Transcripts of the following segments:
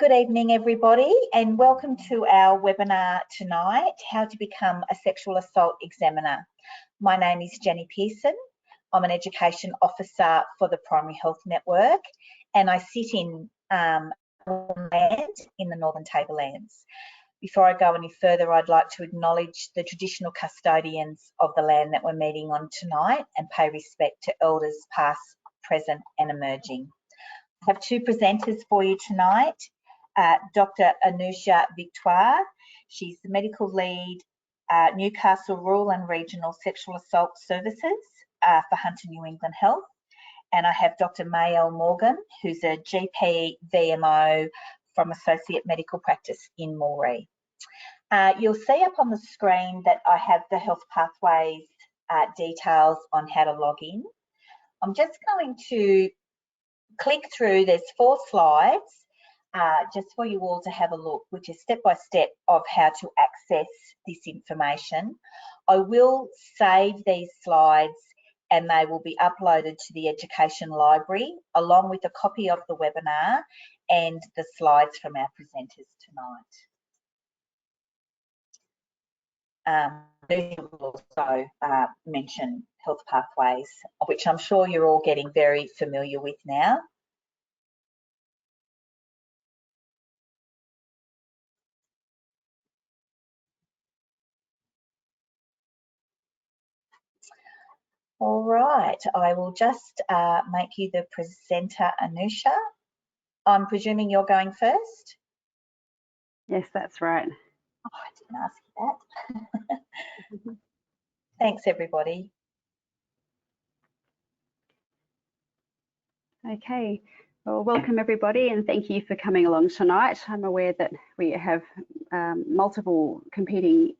Good evening, everybody, and welcome to our webinar tonight, How to Become a Sexual Assault Examiner. My name is Jenny Pearson. I'm an Education Officer for the Primary Health Network, and I sit in land in the Northern Tablelands. Before I go any further, I'd like to acknowledge the traditional custodians of the land that we're meeting on tonight and pay respect to elders past, present and emerging. I have two presenters for you tonight. Dr. Anusha Victoire. She's the medical lead, Newcastle Rural and Regional Sexual Assault Services for Hunter New England Health. And I have Dr. Mayel Morgan, who's a GP VMO from Associate Medical Practice in Moree. You'll see up on the screen that I have the Health Pathways details on how to log in. I'm just going to click through, there's 4 slides. Just for you all to have a look, which is step by step of how to access this information. I will save these slides and they will be uploaded to the Education Library along with a copy of the webinar and the slides from our presenters tonight. These will also mention Health Pathways, which I'm sure you're all getting very familiar with now. All right, I will just make you the presenter, Anusha. I'm presuming you're going first? Yes, that's right. Oh, I didn't ask you that. Thanks, everybody. Okay, well, welcome everybody and thank you for coming along tonight. I'm aware that we have multiple competing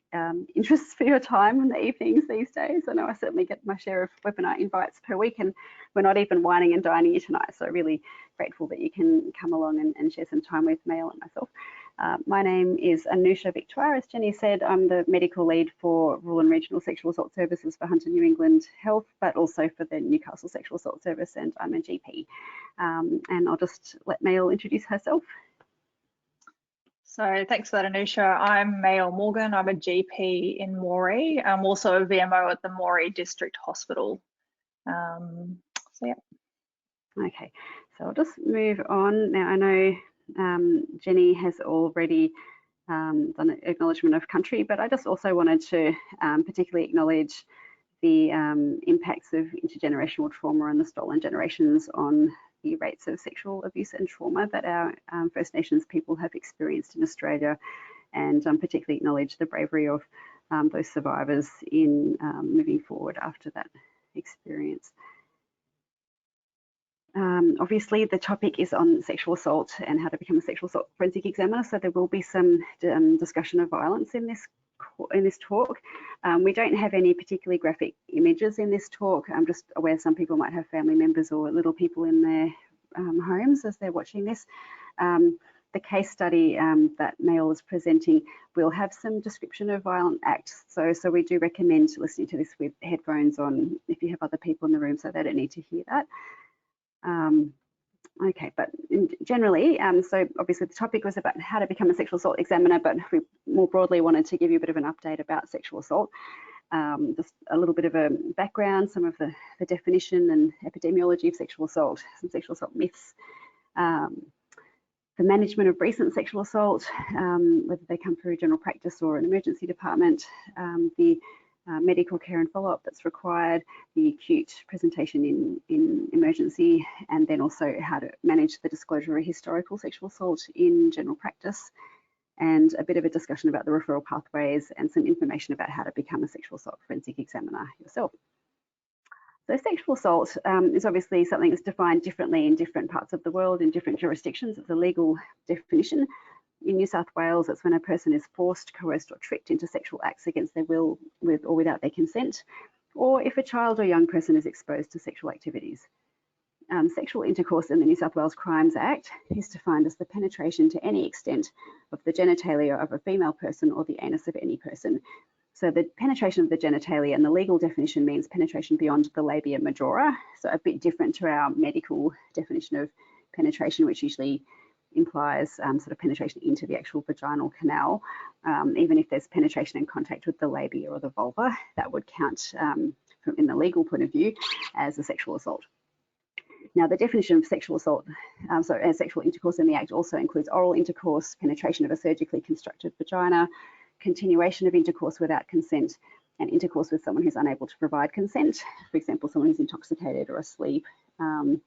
interests for your time in the evenings these days. I know I certainly get my share of webinar invites per week and we're not even wining and dining you tonight, so really grateful that you can come along and share some time with Mayel and myself. My name is Anusha Victoire. As Jenny said, I'm the medical lead for Rural and Regional Sexual Assault Services for Hunter New England Health, but also for the Newcastle Sexual Assault Service, and I'm a GP. And I'll just let Mayel introduce herself. So thanks for that, Anusha. I'm Mayel Morgan. I'm a GP in Moree. I'm also a VMO at the Moree District Hospital. So yeah. Okay, so I'll just move on. Now I know Jenny has already done an acknowledgement of country, but I just also wanted to particularly acknowledge the impacts of intergenerational trauma and the stolen generations on the rates of sexual abuse and trauma that our First Nations people have experienced in Australia, and particularly acknowledge the bravery of those survivors in moving forward after that experience. Obviously, the topic is on sexual assault and how to become a sexual assault forensic examiner, so there will be some discussion of violence in this talk. We don't have any particularly graphic images in this talk. I'm just aware some people might have family members or little people in their homes as they're watching this. The case study that Mayel is presenting will have some description of violent acts, so we do recommend listening to this with headphones on if you have other people in the room, so they don't need to hear that. Okay, but generally, so obviously the topic was about how to become a sexual assault examiner, but we more broadly wanted to give you a bit of an update about sexual assault. Just a little bit of a background, some of the definition and epidemiology of sexual assault, some sexual assault myths, the management of recent sexual assault, whether they come through general practice or an emergency department, the medical care and follow-up that's required, the acute presentation in emergency, and then also how to manage the disclosure of historical sexual assault in general practice, and a bit of a discussion about the referral pathways and some information about how to become a sexual assault forensic examiner yourself. So sexual assault is obviously something that's defined differently in different parts of the world, in different jurisdictions. It's a legal definition. In New South Wales, it's when a person is forced, coerced or tricked into sexual acts against their will, with or without their consent, or if a child or young person is exposed to sexual activities. Sexual intercourse in the New South Wales Crimes Act is defined as the penetration to any extent of the genitalia of a female person or the anus of any person. So the penetration of the genitalia in the legal definition means penetration beyond the labia majora, so a bit different to our medical definition of penetration, which usually implies sort of penetration into the actual vaginal canal. Even if there's penetration and contact with the labia or the vulva, that would count from in the legal point of view as a sexual assault. Now, the definition of sexual assault, as sexual intercourse in the Act also includes oral intercourse, penetration of a surgically constructed vagina, continuation of intercourse without consent, and intercourse with someone who's unable to provide consent, for example, someone who's intoxicated or asleep. And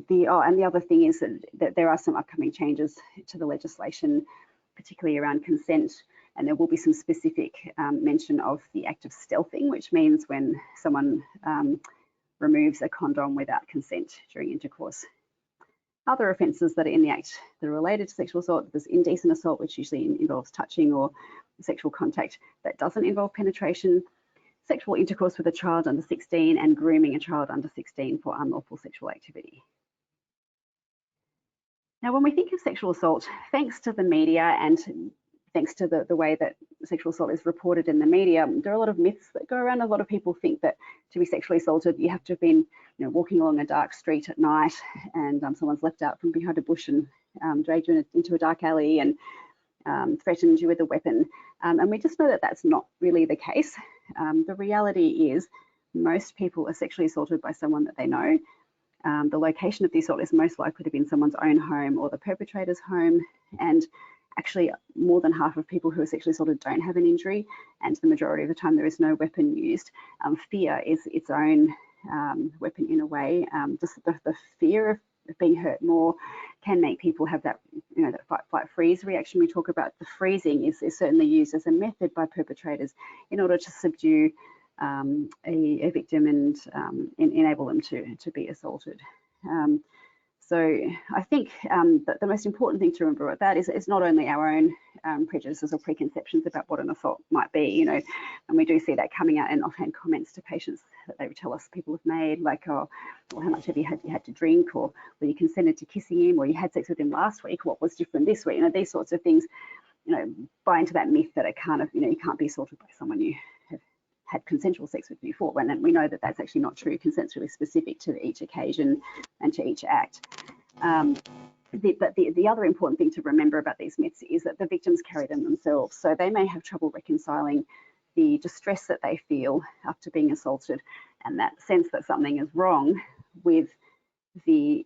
the other thing is that there are some upcoming changes to the legislation, particularly around consent, and there will be some specific mention of the act of stealthing, which means when someone removes a condom without consent during intercourse. Other offences that are in the Act that are related to sexual assault, there's indecent assault, which usually involves touching or sexual contact that doesn't involve penetration, sexual intercourse with a child under 16, and grooming a child under 16 for unlawful sexual activity. Now, when we think of sexual assault, thanks to the media and thanks to the way that sexual assault is reported in the media, there are a lot of myths that go around. A lot of people think that to be sexually assaulted, you have to have been walking along a dark street at night and someone's leapt out from behind a bush and dragged you into a dark alley and threatened you with a weapon. And we just know that that's not really the case. The reality is most people are sexually assaulted by someone that they know. The location of the assault is most likely to be in someone's own home or the perpetrator's home. And actually, more than half of people who are sexually assaulted don't have an injury, and the majority of the time there is no weapon used. Fear is its own weapon in a way. Just the fear of being hurt more can make people have that, that fight, flight, freeze reaction. We talk about the freezing is certainly used as a method by perpetrators in order to subdue a victim and enable them to be assaulted. So I think that the most important thing to remember about that is not only our own prejudices or preconceptions about what an assault might be, and we do see that coming out in offhand comments to patients that they would tell us people have made, like, oh, well, how much have you had to drink, or well, you consented to kissing him, or you had sex with him last week, what was different this week? These sorts of things, buy into that myth that it can't, you can't be assaulted by someone you have had consensual sex with before, and we know that that's actually not true. Consent's really specific to each occasion and to each act. But the other important thing to remember about these myths is that the victims carry them themselves. So they may have trouble reconciling the distress that they feel after being assaulted and that sense that something is wrong with the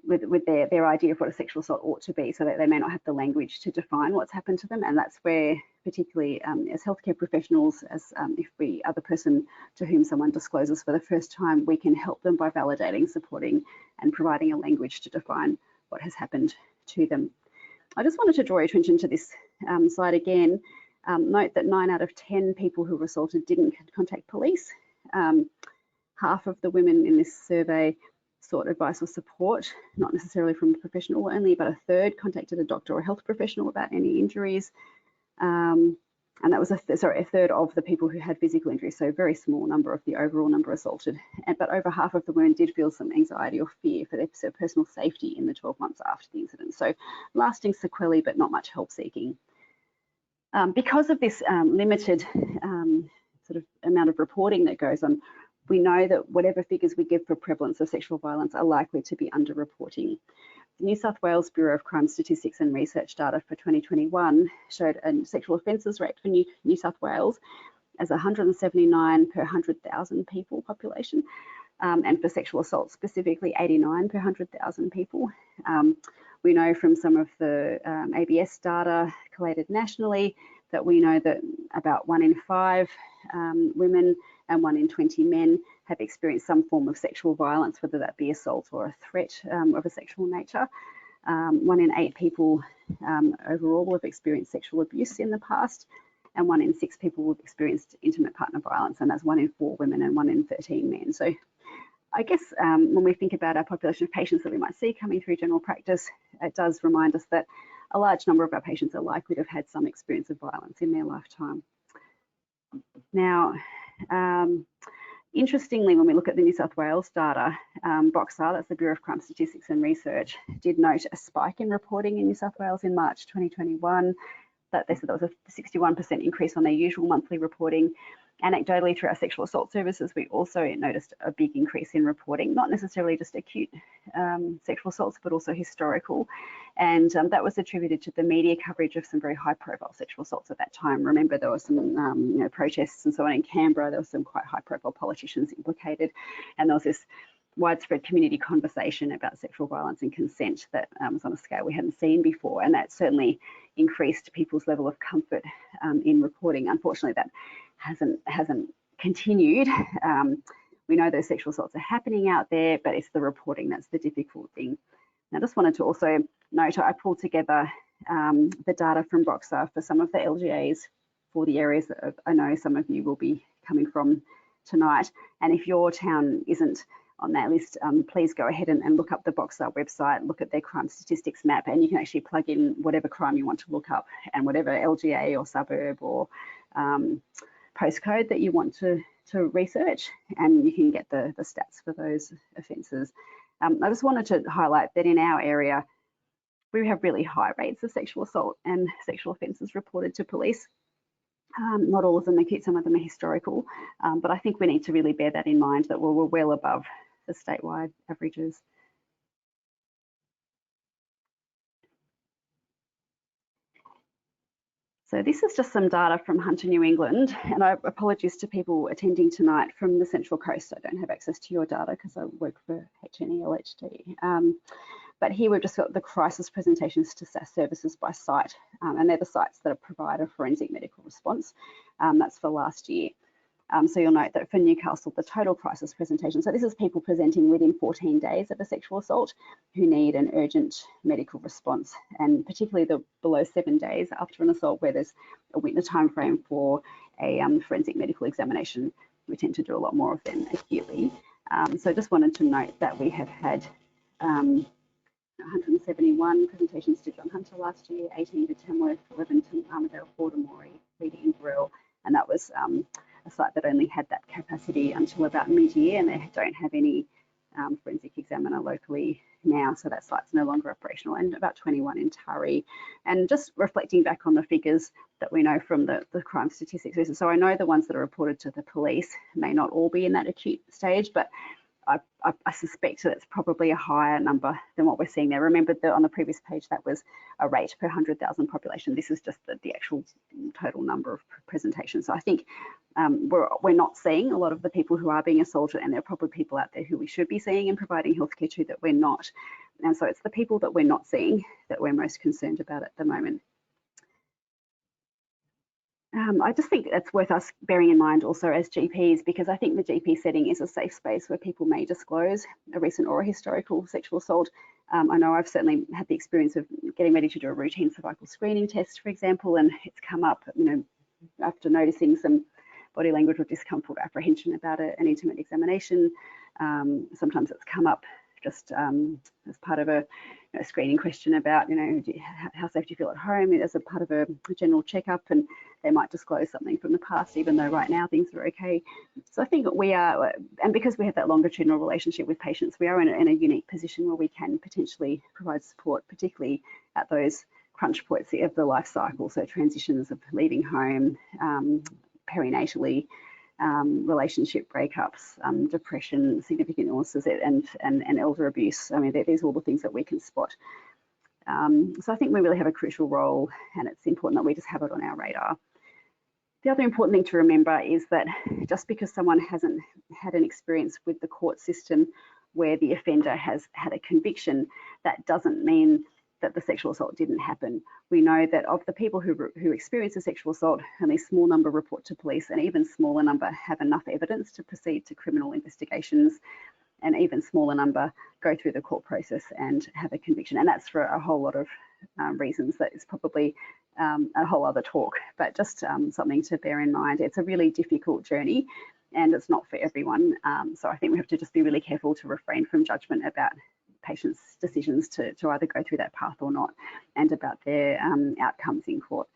with their idea of what a sexual assault ought to be, so that they may not have the language to define what's happened to them. And that's where, particularly as healthcare professionals, as if we are the person to whom someone discloses for the first time, we can help them by validating, supporting, and providing a language to define what has happened to them. I just wanted to draw your attention to this slide again. Note that 9 out of 10 people who were assaulted didn't contact police. Half of the women in this survey sought advice or support, not necessarily from a professional only, but a third contacted a doctor or health professional about any injuries. And that was a third of the people who had physical injuries, so a very small number of the overall number assaulted. But over half of the women did feel some anxiety or fear for their personal safety in the 12 months after the incident. So lasting sequelae, but not much help seeking. Because of this limited sort of amount of reporting that goes on, we know that whatever figures we give for prevalence of sexual violence are likely to be underreporting. The New South Wales Bureau of Crime Statistics and Research data for 2021 showed a sexual offences rate for New South Wales as 179 per 100,000 people population, and for sexual assault specifically 89 per 100,000 people. We know from some of the ABS data collated nationally that we know that about 1 in 5 women and 1 in 20 men have experienced some form of sexual violence, whether that be assault or a threat of a sexual nature. 1 in 8 people overall have experienced sexual abuse in the past, and 1 in 6 people have experienced intimate partner violence, and that's 1 in 4 women and 1 in 13 men. So I guess when we think about our population of patients that we might see coming through general practice, it does remind us that a large number of our patients are likely to have had some experience of violence in their lifetime. Now, interestingly, when we look at the New South Wales data, BOXAR, that's the Bureau of Crime Statistics and Research, did note a spike in reporting in New South Wales in March 2021. That they said that was a 61% increase on their usual monthly reporting. Anecdotally, through our sexual assault services, we also noticed a big increase in reporting, not necessarily just acute sexual assaults, but also historical. And that was attributed to the media coverage of some very high-profile sexual assaults at that time. Remember, there were some protests and so on in Canberra. There were some quite high-profile politicians implicated, and there was this widespread community conversation about sexual violence and consent that was on a scale we hadn't seen before, and that certainly increased people's level of comfort in reporting. Unfortunately, that hasn't continued. We know those sexual assaults are happening out there, but it's the reporting that's the difficult thing. And I just wanted to also note, I pulled together the data from Boxer for some of the LGAs for the areas that I know some of you will be coming from tonight. And if your town isn't on that list, please go ahead and look up the Boxer website, look at their crime statistics map, and you can actually plug in whatever crime you want to look up and whatever LGA or suburb or postcode that you want to research, and you can get the stats for those offences. I just wanted to highlight that in our area, we have really high rates of sexual assault and sexual offences reported to police. Not all of them acute, some of them are historical, but I think we need to really bear that in mind, that we're well above the statewide averages. So this is just some data from Hunter, New England, and I apologize to people attending tonight from the Central Coast. I don't have access to your data because I work for HNELHD. But here we've just got the crisis presentations to SAS services by site, and they're the sites that provide a forensic medical response. That's for last year. So you'll note that for Newcastle, the total crisis presentation, so this is people presenting within 14 days of a sexual assault who need an urgent medical response, and particularly the below 7 days after an assault where there's a time frame for a forensic medical examination. We tend to do a lot more of them acutely. So just wanted to note that we have had 171 presentations to John Hunter last year, 18 to Tamworth, 11 to Armidale, 4 to Moree, 3 to Inverell, and that was a site that only had that capacity until about mid-year, and they don't have any forensic examiner locally now, so that site's no longer operational, and about 21 in Taree. And just reflecting back on the figures that we know from the crime statistics, so I know the ones that are reported to the police may not all be in that acute stage, but I suspect that it's probably a higher number than what we're seeing there. Remember that on the previous page, that was a rate per 100,000 population. This is just the actual total number of presentations. So I think we're not seeing a lot of the people who are being assaulted, and there are probably people out there who we should be seeing and providing healthcare to that we're not. And so it's the people that we're not seeing that we're most concerned about at the moment. I just think it's worth us bearing in mind also as GPs, because I think the GP setting is a safe space where people may disclose a recent or a historical sexual assault. I know I've certainly had the experience of getting ready to do a routine cervical screening test, for example, and it's come up, after noticing some body language or discomfort, apprehension about an intimate examination. Sometimes it's come up just as part of a screening question about, how safe do you feel at home, as a part of a general checkup, and they might disclose something from the past, even though right now things are okay. So I think we are, and because we have that longitudinal relationship with patients, we are in a unique position where we can potentially provide support, particularly at those crunch points of the life cycle, so transitions of leaving home, perinatally, relationship breakups, depression, significant illnesses, and elder abuse. I mean, these are all the things that we can spot. So I think we really have a crucial role, and it's important that we just have it on our radar. The other important thing to remember is that just because someone hasn't had an experience with the court system where the offender has had a conviction, that doesn't mean that the sexual assault didn't happen. We know that of the people who experience a sexual assault, only a small number report to police, and even smaller number have enough evidence to proceed to criminal investigations, and even smaller number go through the court process and have a conviction. And that's for a whole lot of reasons that is probably a whole other talk, but just something to bear in mind. It's a really difficult journey, and it's not for everyone. So I think we have to just be really careful to refrain from judgment about patients' decisions to either go through that path or not, and about their outcomes in court.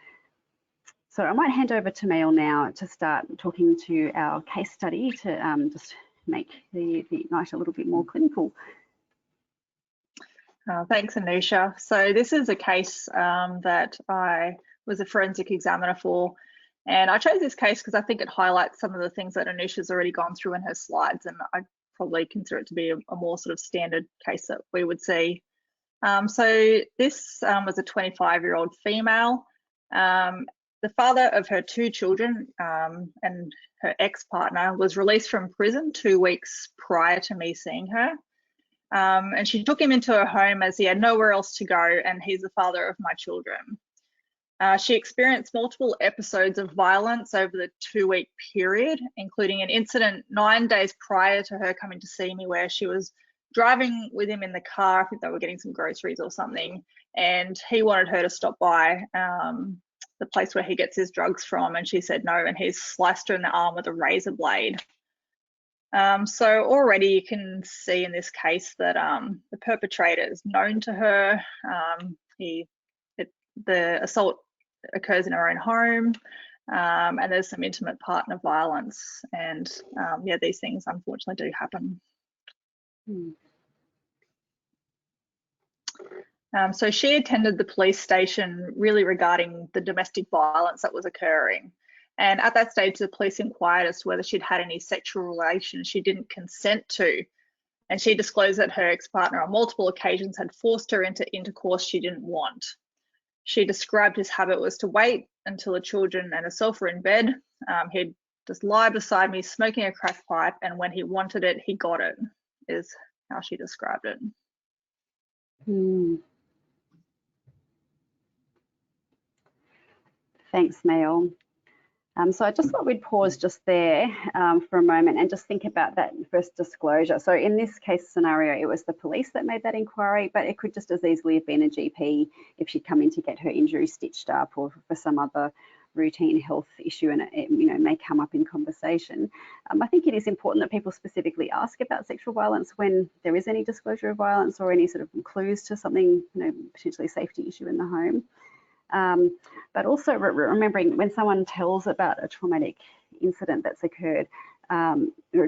So I might hand over to Mail now to start talking to our case study to just make the night a little bit more clinical. Thanks, Anusha. So this is a case that I was a forensic examiner for, And I chose this case because I think it highlights some of the things that Anusha's already gone through in her slides, and I probably consider it to be a more sort of standard case that we would see. So this was a 25-year-old female. The father of her 2 children and her ex-partner was released from prison 2 weeks prior to me seeing her. And she took him into her home as he had nowhere else to go, and he's the father of my children. She experienced multiple episodes of violence over the 2-week period, including an incident 9 days prior to her coming to see me where she was driving with him in the car. I think they were getting some groceries or something, and he wanted her to stop by the place where he gets his drugs from, and she said no, and he sliced her in the arm with a razor blade. So already you can see in this case that the perpetrator is known to her. The assault occurs in her own home, and there's some intimate partner violence, and yeah, these things unfortunately do happen. So she attended the police station really regarding the domestic violence that was occurring. And at that stage, the police inquired as to whether she'd had any sexual relations she didn't consent to. And she disclosed that her ex-partner on multiple occasions had forced her into intercourse she didn't want. She described his habit was to wait until the children and herself were in bed. He'd just lie beside me smoking a crack pipe, and when he wanted it, he got it, is how she described it. Thanks, Mael. So I just thought we'd pause just there for a moment and just think about that first disclosure. So in this case scenario, it was the police that made that inquiry, but it could just as easily have been a GP if she'd come in to get her injury stitched up or for some other routine health issue, and it may come up in conversation. I think it is important that people specifically ask about sexual violence when there is any disclosure of violence or any sort of clues to something, potentially a safety issue in the home. But also remembering when someone tells about a traumatic incident that's occurred,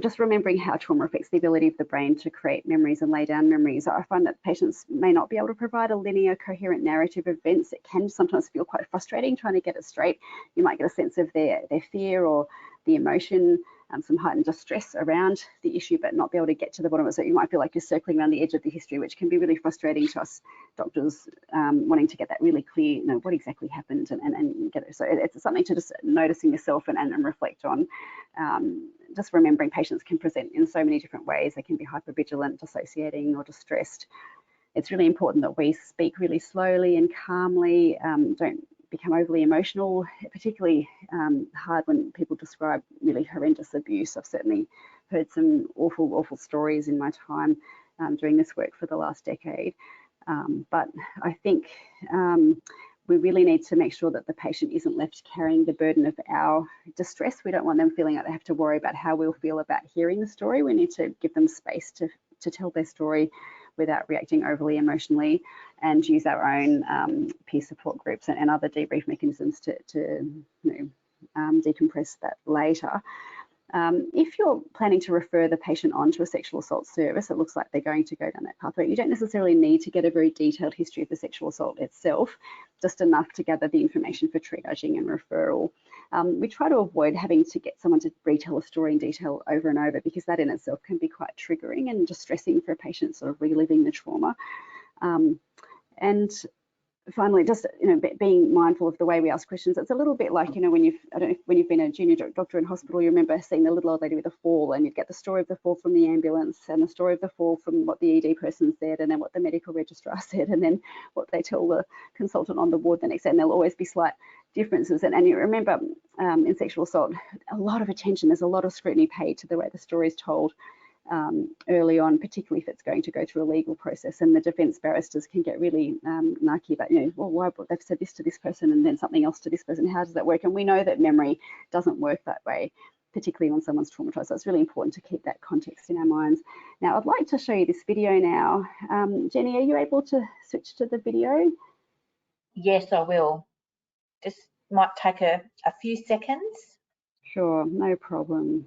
just remembering how trauma affects the ability of the brain to create memories and lay down memories. I find that patients may not be able to provide a linear, coherent narrative of events. It can sometimes feel quite frustrating trying to get it straight. You might get a sense of their fear or the emotion, some heightened distress around the issue, but not be able to get to the bottom of it. So you might feel like you're circling around the edge of the history, which can be really frustrating to us doctors, wanting to get that really clear, what exactly happened and get it. So it's something to just noticing yourself and reflect on. Just remembering patients can present in so many different ways. They can be hypervigilant, dissociating, or distressed. It's really important that we speak really slowly and calmly, don't become overly emotional, particularly hard when people describe really horrendous abuse. I've certainly heard some awful, awful stories in my time doing this work for the last decade. But I think we really need to make sure that the patient isn't left carrying the burden of our distress. We don't want them feeling like they have to worry about how we'll feel about hearing the story. We need to give them space to tell their story without reacting overly emotionally, and use our own peer support groups and other debrief mechanisms to decompress that later. If you're planning to refer the patient on to a sexual assault service, it looks like they're going to go down that pathway. You don't necessarily need to get a very detailed history of the sexual assault itself, just enough to gather the information for triaging and referral. We try to avoid having to get someone to retell a story in detail over and over, because that in itself can be quite triggering and distressing for a patient sort of reliving the trauma. And finally, just being mindful of the way we ask questions. It's a little bit like when you've been a junior doctor in hospital, you remember seeing the little old lady with a fall, and you'd get the story of the fall from the ambulance, and the story of the fall from what the ED person said, and then what the medical registrar said, and then what they tell the consultant on the ward the next day. And there'll always be slight differences. And you remember in sexual assault, a lot of attention, there's a lot of scrutiny paid to the way the story is told early on, particularly if it's going to go through a legal process, and the defence barristers can get really narky about, well, why they've said this to this person and then something else to this person. How does that work? And we know that memory doesn't work that way, particularly when someone's traumatised. So it's really important to keep that context in our minds. Now, I'd like to show you this video now. Jenny, are you able to switch to the video? Yes, I will. Just might take a few seconds. Sure, no problem.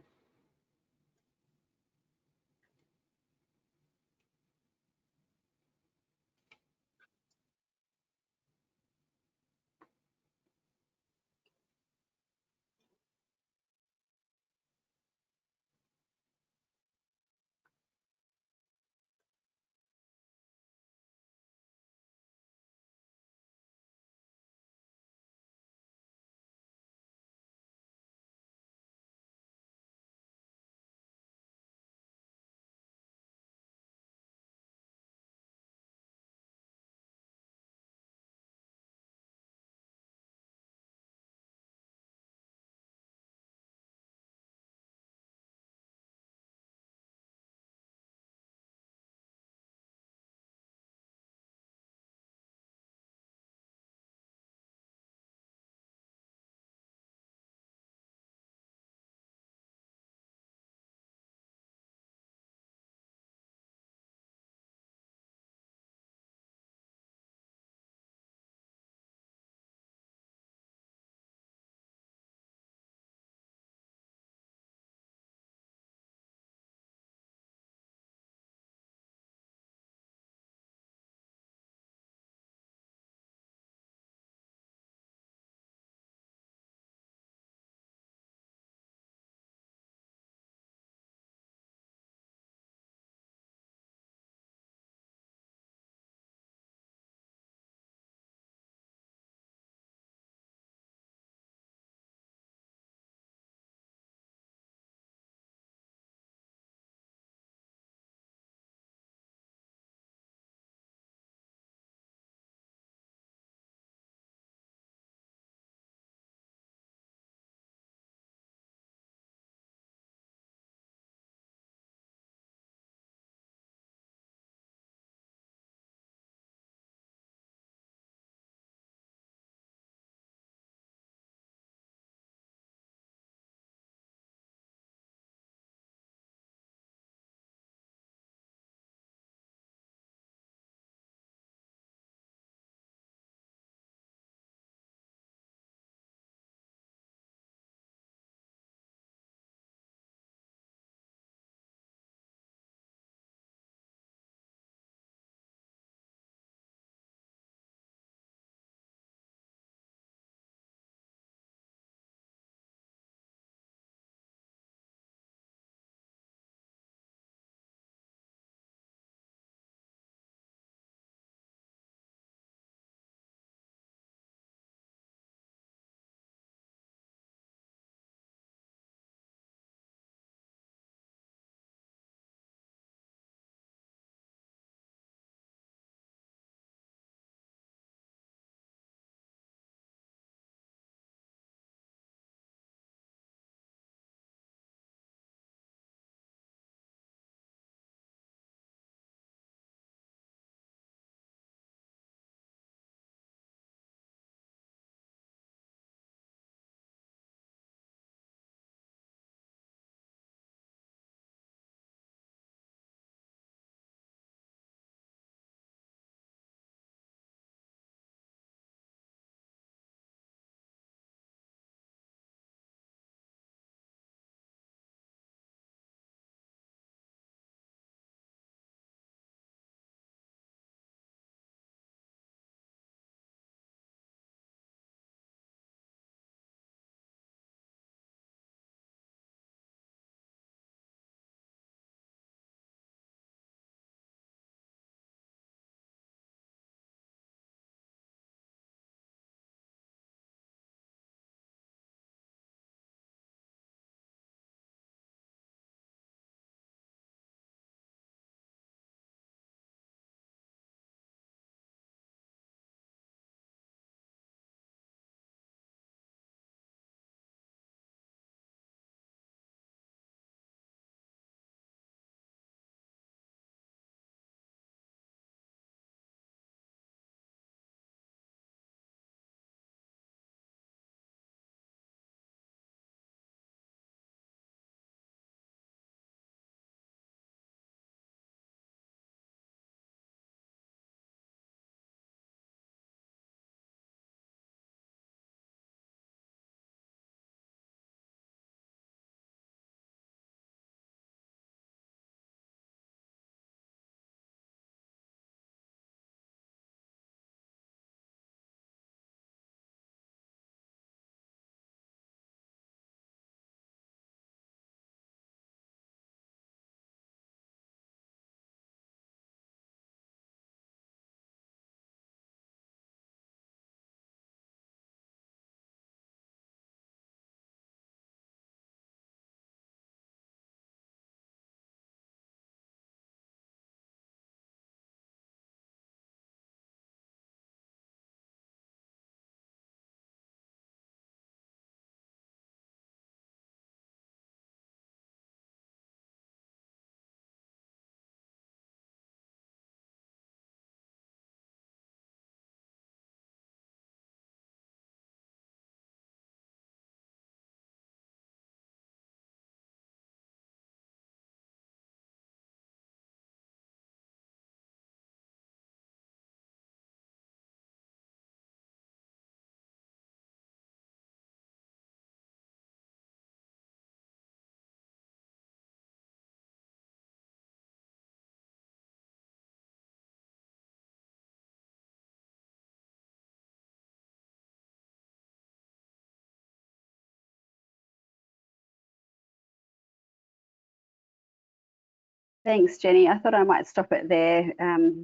Thanks, Jenny. I thought I might stop it there,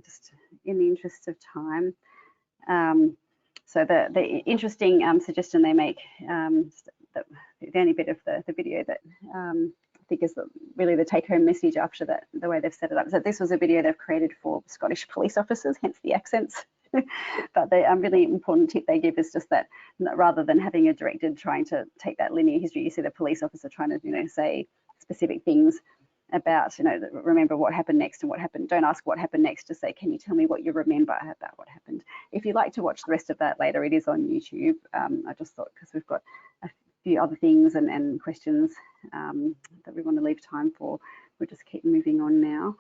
just in the interest of time. So the interesting suggestion they make, the only bit of the video that I think is really the take-home message after that, the way they've set it up, is that this was a video they've created for Scottish police officers, hence the accents. But the really important tip they give is just that rather than having a director trying to take that linear history, you see the police officer trying to, say specific things about, remember what happened next and what happened. Don't ask what happened next, just say, can you tell me what you remember about what happened? If you'd like to watch the rest of that later, it is on YouTube. I just thought, because we've got a few other things and questions that we want to leave time for, we'll just keep moving on now.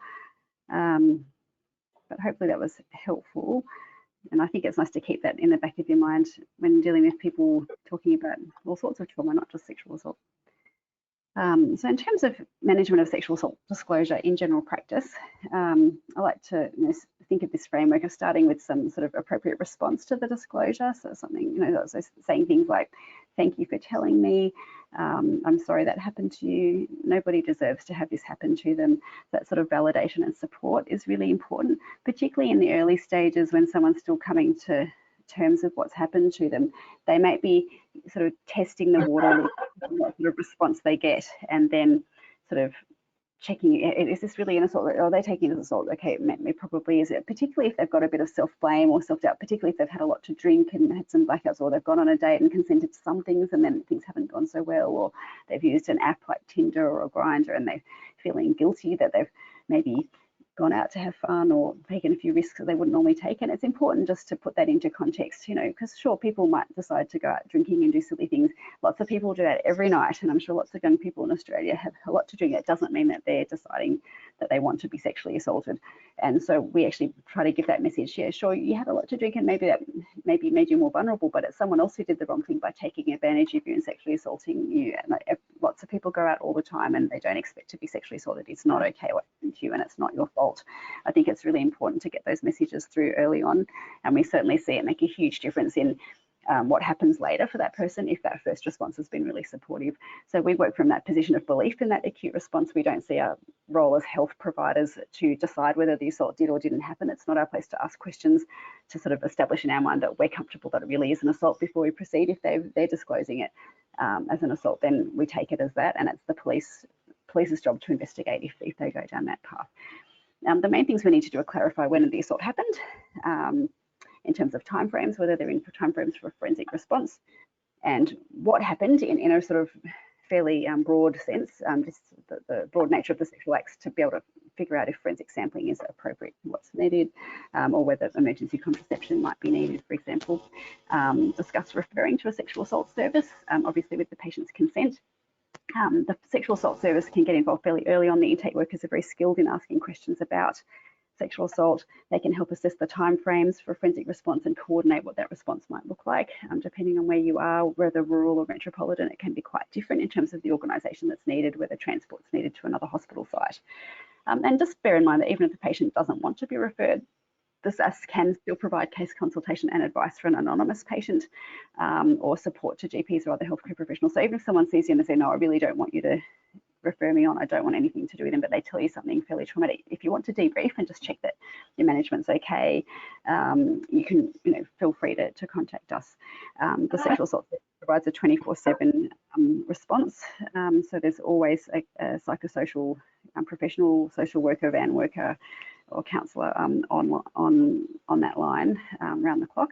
But hopefully that was helpful. And I think it's nice to keep that in the back of your mind when dealing with people talking about all sorts of trauma, not just sexual assault. So in terms of management of sexual assault disclosure in general practice, I like to think of this framework of starting with some sort of appropriate response to the disclosure. So something, so saying things like, thank you for telling me, I'm sorry that happened to you, nobody deserves to have this happen to them. That sort of validation and support is really important, particularly in the early stages when someone's still coming to terms of what's happened to them. They might be sort of testing the water, what sort of response they get, and then sort of checking, is this really an assault? Are they taking it as assault? Okay, it probably is it, particularly if they've got a bit of self-blame or self-doubt, particularly if they've had a lot to drink and had some blackouts, or they've gone on a date and consented to some things and then things haven't gone so well, or they've used an app like Tinder or a Grindr and they're feeling guilty that they've maybe gone out to have fun or taken a few risks that they wouldn't normally take. And it's important just to put that into context, because sure, people might decide to go out drinking and do silly things. Lots of people do that every night, and I'm sure lots of young people in Australia have a lot to drink. That doesn't mean that they're deciding that they want to be sexually assaulted. And so we actually try to give that message. Yeah, sure, you had a lot to drink and maybe that maybe made you more vulnerable, but it's someone else who did the wrong thing by taking advantage of you and sexually assaulting you. And lots of people go out all the time and they don't expect to be sexually assaulted. It's not okay what happened to you and it's not your fault. I think it's really important to get those messages through early on, and we certainly see it make a huge difference in what happens later for that person if that first response has been really supportive. So we work from that position of belief in that acute response. We don't see our role as health providers to decide whether the assault did or didn't happen. It's not our place to ask questions to sort of establish in our mind that we're comfortable that it really is an assault before we proceed. If they're disclosing it as an assault, then we take it as that, and it's the police's job to investigate if they go down that path. The main things we need to do are clarify when the assault happened, in terms of timeframes, whether they're in for timeframes for a forensic response, and what happened in a sort of fairly broad sense, just the broad nature of the sexual acts, to be able to figure out if forensic sampling is appropriate and what's needed, or whether emergency contraception might be needed, for example. Discuss referring to a sexual assault service, obviously with the patient's consent. The sexual assault service can get involved fairly early on. The intake workers are very skilled in asking questions about sexual assault. They can help assess the timeframes for a forensic response and coordinate what that response might look like. Depending on where you are, whether rural or metropolitan, it can be quite different in terms of the organisation that's needed, whether transport's needed to another hospital site. And just bear in mind that even if the patient doesn't want to be referred, the SAS can still provide case consultation and advice for an anonymous patient, or support to GPs or other healthcare professionals. So even if someone sees you and they say, no, I really don't want you to refer me on, I don't want anything to do with them, but they tell you something fairly traumatic, if you want to debrief and just check that your management's okay, you can feel free to contact us. The sexual assault provides a 24/7 response, so there's always a psychosocial professional, social worker, van worker or counsellor on that line around the clock,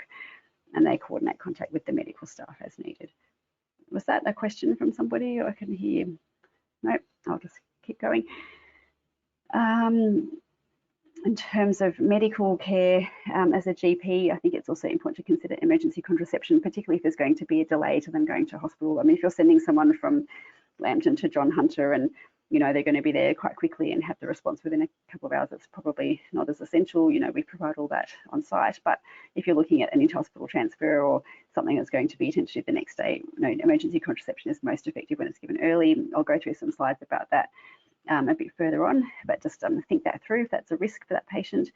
and they coordinate contact with the medical staff as needed. Was that a question from somebody? I can hear. Nope, I'll just keep going. In terms of medical care, as a GP, I think it's also important to consider emergency contraception, particularly if there's going to be a delay to them going to hospital. I mean, if you're sending someone from Lambton to John Hunter and they're going to be there quite quickly and have the response within a couple of hours, it's probably not as essential. We provide all that on site. But if you're looking at an inter-hospital transfer or something that's going to be attended to the next day, emergency contraception is most effective when it's given early. I'll go through some slides about that a bit further on, but just think that through if that's a risk for that patient.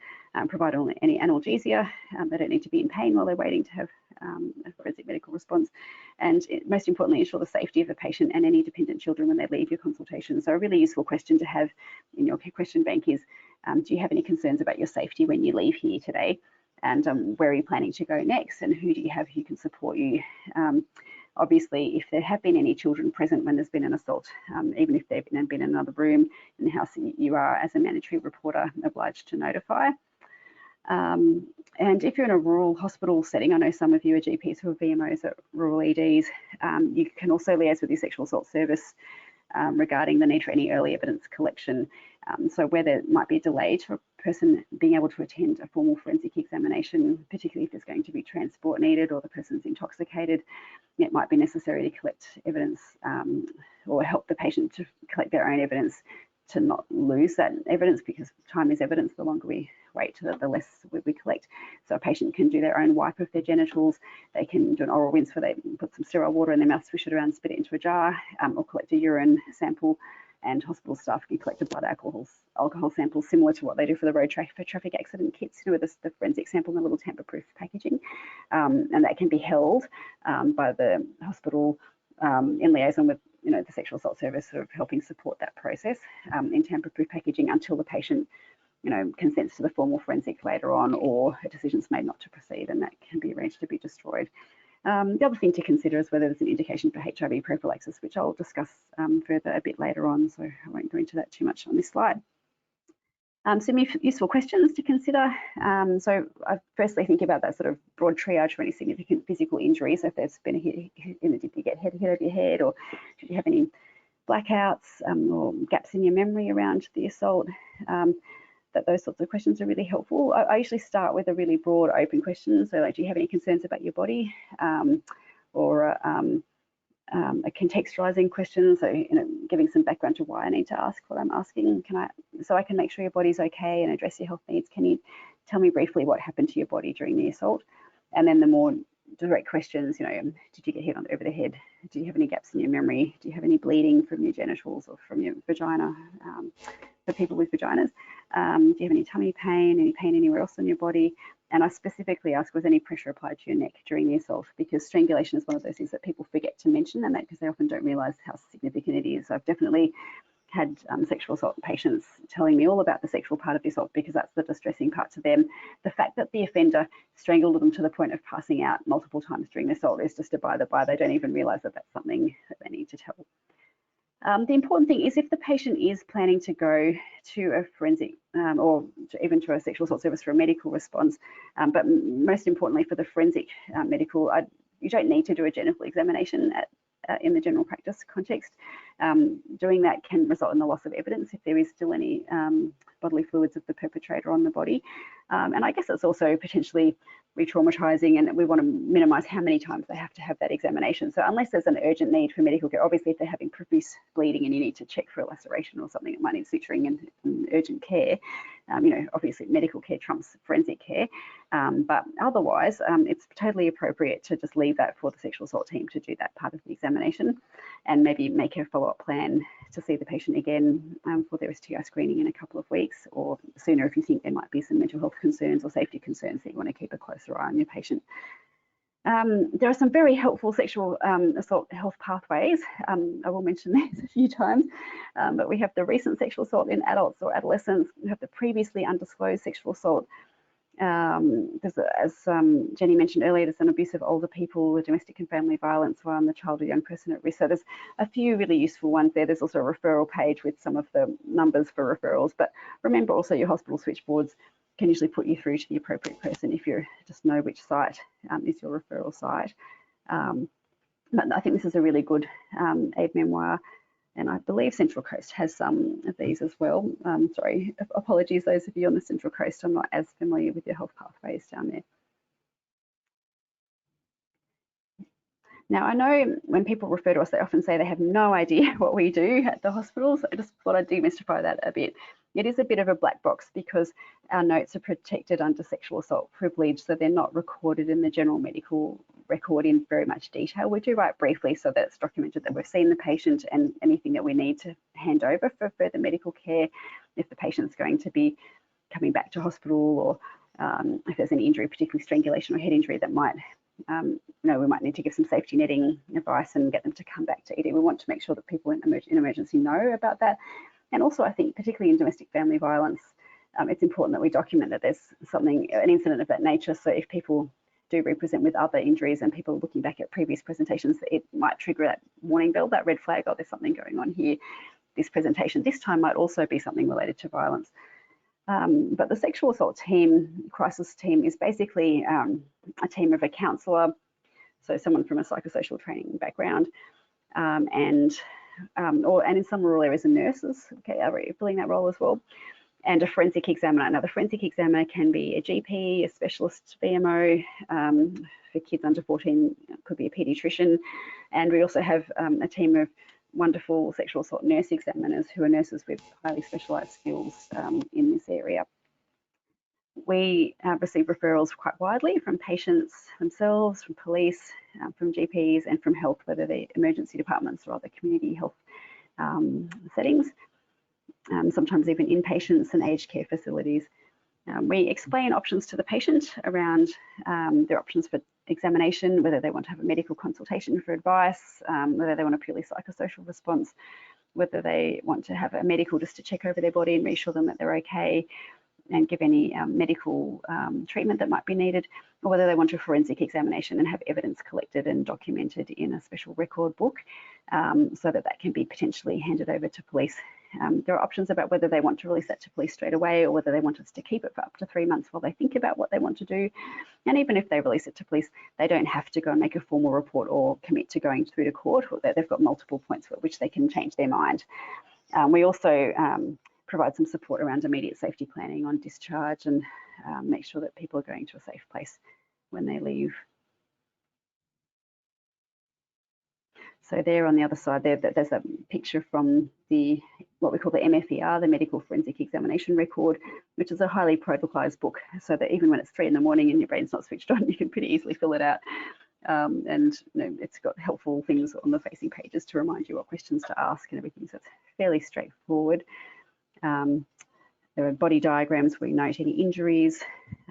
provide any analgesia. They don't need to be in pain while they're waiting to have a forensic medical response. And most importantly, ensure the safety of the patient and any dependent children when they leave your consultation. So a really useful question to have in your question bank is, do you have any concerns about your safety when you leave here today? And where are you planning to go next? And who do you have who can support you? Obviously, if there have been any children present when there's been an assault, even if they've been in another room in the house, you are, as a mandatory reporter, obliged to notify. And if you're in a rural hospital setting, I know some of you are GPs who are VMOs at rural EDs, you can also liaise with your sexual assault service regarding the need for any early evidence collection. So where there might be a delay to a person being able to attend a formal forensic examination, particularly if there's going to be transport needed or the person's intoxicated, it might be necessary to collect evidence or help the patient to collect their own evidence to not lose that evidence, because time is evidence. The longer we wait, the less we collect. So a patient can do their own wipe of their genitals. They can do an oral rinse where they put some sterile water in their mouth, swish it around, spit it into a jar, or collect a urine sample. And hospital staff can collect a blood alcohol sample similar to what they do for the road traffic accident kits, with the forensic sample in a little tamper-proof packaging. And that can be held by the hospital in liaison with the sexual assault service, sort of helping support that process in tamper-proof packaging until the patient consents to the formal forensic later on, or a decision's made not to proceed, and that can be arranged to be destroyed. The other thing to consider is whether there's an indication for HIV prophylaxis, which I'll discuss further a bit later on, so I won't go into that too much on this slide. Some useful questions to consider. So I firstly think about that sort of broad triage for any significant physical injury. So if there's been a hit, did you get hit over your head, or did you have any blackouts or gaps in your memory around the assault? Those sorts of questions are really helpful. I usually start with a really broad open question. So like, do you have any concerns about your body? Or a contextualizing question, so giving some background to why I need to ask what I'm asking. So I can make sure your body's okay and address your health needs. Can you tell me briefly what happened to your body during the assault? And then the more direct questions, did you get hit over the head? Do you have any gaps in your memory? Do you have any bleeding from your genitals or from your vagina? For people with vaginas, do you have any tummy pain, any pain anywhere else on your body? And I specifically ask, was any pressure applied to your neck during the assault? Because strangulation is one of those things that people forget to mention, and that because they often don't realise how significant it is. So I've definitely had sexual assault patients telling me all about the sexual part of the assault, because that's the distressing part to them. The fact that the offender strangled them to the point of passing out multiple times during the assault is just a by the by. They don't even realise that that's something that they need to tell. The important thing is if the patient is planning to go to a forensic or even to a sexual assault service for a medical response, but most importantly for the forensic medical, you don't need to do a genital examination in the general practice context. Doing that can result in the loss of evidence if there is still any bodily fluids of the perpetrator on the body. And I guess it's also potentially re-traumatizing, and we want to minimize how many times they have to have that examination. So unless there's an urgent need for medical care, obviously if they're having profuse bleeding and you need to check for a laceration or something that might need suturing and urgent care, obviously medical care trumps forensic care. But otherwise, it's totally appropriate to just leave that for the sexual assault team to do that part of the examination, and maybe make a follow-up plan to see the patient again for their STI screening in a couple of weeks, or sooner if you think there might be some mental health concerns or safety concerns that you want to keep a closer eye on your patient. There are some very helpful sexual assault health pathways. I will mention these a few times, but we have the recent sexual assault in adults or adolescents. We have the previously undisclosed sexual assault. As Jenny mentioned earlier, there's an abuse of older people, the domestic and family violence while the child or young person at risk. So there's a few really useful ones there. There's also a referral page with some of the numbers for referrals, but remember also your hospital switchboards can usually put you through to the appropriate person if you just know which site is your referral site. But I think this is a really good aid memoir, and I believe Central Coast has some of these as well. Sorry, apologies those of you on the Central Coast, I'm not as familiar with your health pathways down there. Now, I know when people refer to us, they often say they have no idea what we do at the hospital, so I just thought I'd demystify that a bit. It is a bit of a black box because our notes are protected under sexual assault privilege, so they're not recorded in the general medical record in very much detail. We do write briefly so that it's documented that we've seen the patient and anything that we need to hand over for further medical care if the patient's going to be coming back to hospital, or if there's any injury, particularly strangulation or head injury, that might, we might need to give some safety netting advice and get them to come back to ED. We want to make sure that people in emergency know about that. And also, I think, particularly in domestic family violence, it's important that we document that there's an incident of that nature. So if people do represent with other injuries and people are looking back at previous presentations, it might trigger that warning bell, that red flag, oh, there's something going on here. This presentation this time might also be something related to violence. But the sexual assault team, crisis team, is basically a team of a counsellor, so someone from a psychosocial training background, and in some rural areas, nurses, are filling that role as well, and a forensic examiner. Now, the forensic examiner can be a GP, a specialist BMO, for kids under 14, could be a paediatrician, and we also have a team of wonderful sexual assault nurse examiners who are nurses with highly specialised skills in this area. We receive referrals quite widely from patients themselves, from police, from GPs, and from health, whether they're emergency departments or other community health settings, sometimes even inpatients and aged care facilities. We explain options to the patient around their options for examination, whether they want to have a medical consultation for advice, whether they want a purely psychosocial response, whether they want to have a medical just to check over their body and reassure them that they're okay and give any medical treatment that might be needed, or whether they want a forensic examination and have evidence collected and documented in a special record book so that that can be potentially handed over to police. There are options about whether they want to release that to police straight away, or whether they want us to keep it for up to 3 months while they think about what they want to do. And even if they release it to police, they don't have to go and make a formal report or commit to going through to court. They've got multiple points at which they can change their mind. We also provide some support around immediate safety planning on discharge and make sure that people are going to a safe place when they leave. So there on the other side, there's a picture from what we call the MFER, the Medical Forensic Examination Record, which is a highly protocolized book, so that even when it's 3 in the morning and your brain's not switched on, you can pretty easily fill it out. And it's got helpful things on the facing pages to remind you what questions to ask and everything, so it's fairly straightforward. There are body diagrams where you note any injuries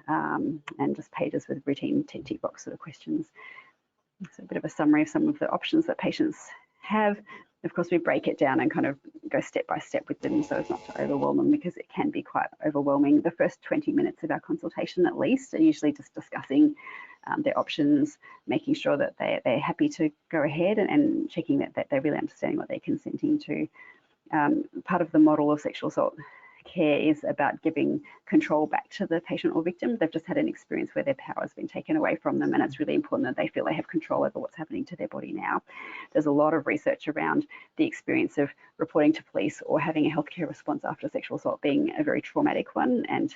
and just pages with routine tick box sort of questions. So a bit of a summary of some of the options that patients have. Of course, we break it down and kind of go step by step with them so as not to overwhelm them, because it can be quite overwhelming. The first 20 minutes of our consultation at least are usually just discussing their options, making sure that they're happy to go ahead and checking that they're really understanding what they're consenting to. Part of the model of sexual assault care is about giving control back to the patient or victim. They've just had an experience where their power has been taken away from them, and it's really important that they feel they have control over what's happening to their body now. There's a lot of research around the experience of reporting to police or having a healthcare response after sexual assault being a very traumatic one and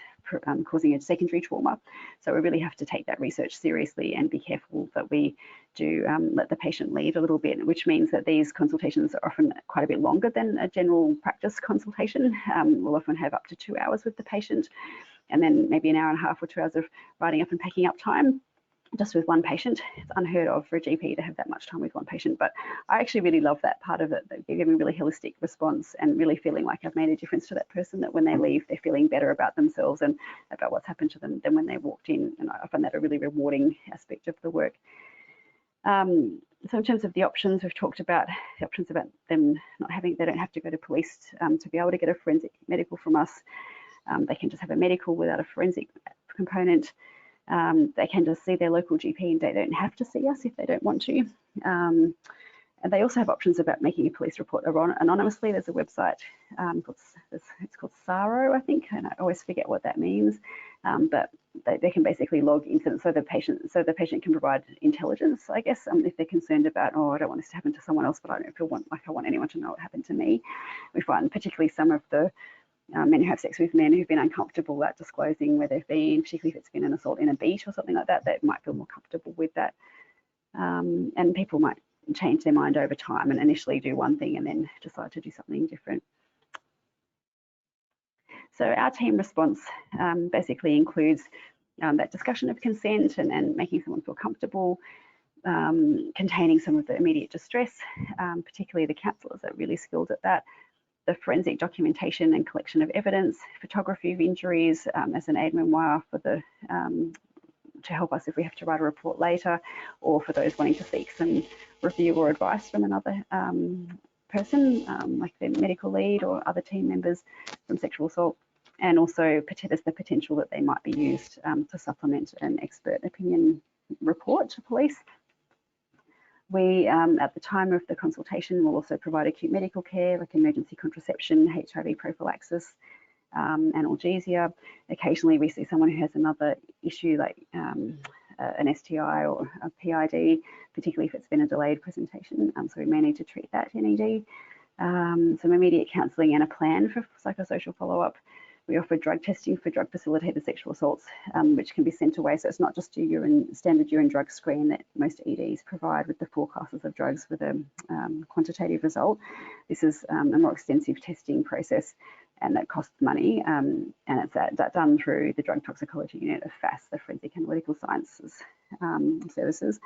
causing a secondary trauma. So we really have to take that research seriously and be careful that we do let the patient lead a little bit, which means that these consultations are often quite a bit longer than a general practice consultation. We'll often have up to 2 hours with the patient, and then maybe an hour and a half or 2 hours of writing up and packing up time just with one patient. It's unheard of for a GP to have that much time with one patient, but I actually really love that part of it, that they're giving a really holistic response and really feeling like I've made a difference to that person, that when they leave, they're feeling better about themselves and about what's happened to them than when they walked in. And I find that a really rewarding aspect of the work. So in terms of the options, we've talked about the options about them not having, they don't have to go to police to be able to get a forensic medical from us. They can just have a medical without a forensic component. They can just see their local GP and they don't have to see us if they don't want to. And they also have options about making a police report anonymously. There's a website, it's called SARO, I think, and I always forget what that means. But they can basically log incidents so the patient can provide intelligence, I guess, if they're concerned about, oh, I don't want this to happen to someone else, but I don't feel like I want anyone to know what happened to me. We find particularly some of the men who have sex with men who've been uncomfortable about disclosing where they've been, particularly if it's been an assault in a beat or something like that, they might feel more comfortable with that. And people might change their mind over time and initially do one thing and then decide to do something different. So our team response basically includes that discussion of consent and making someone feel comfortable, containing some of the immediate distress, particularly the counsellors are really skilled at that, the forensic documentation and collection of evidence, photography of injuries as an aide-memoire for the to help us if we have to write a report later, or for those wanting to seek some review or advice from another person, like the medical lead or other team members from sexual assault, and also there's the potential that they might be used to supplement an expert opinion report to police. We, at the time of the consultation, will also provide acute medical care like emergency contraception, HIV prophylaxis, analgesia. Occasionally we see someone who has another issue like an STI or a PID, particularly if it's been a delayed presentation, so we may need to treat that NED. Some immediate counselling and a plan for psychosocial follow-up. We offer drug testing for drug-facilitated sexual assaults, which can be sent away. So it's not just your standard urine drug screen that most EDs provide with the 4 classes of drugs with a quantitative result. This is a more extensive testing process, and that costs money, and it's that done through the drug toxicology unit of FAS, the Forensic Analytical Sciences Services.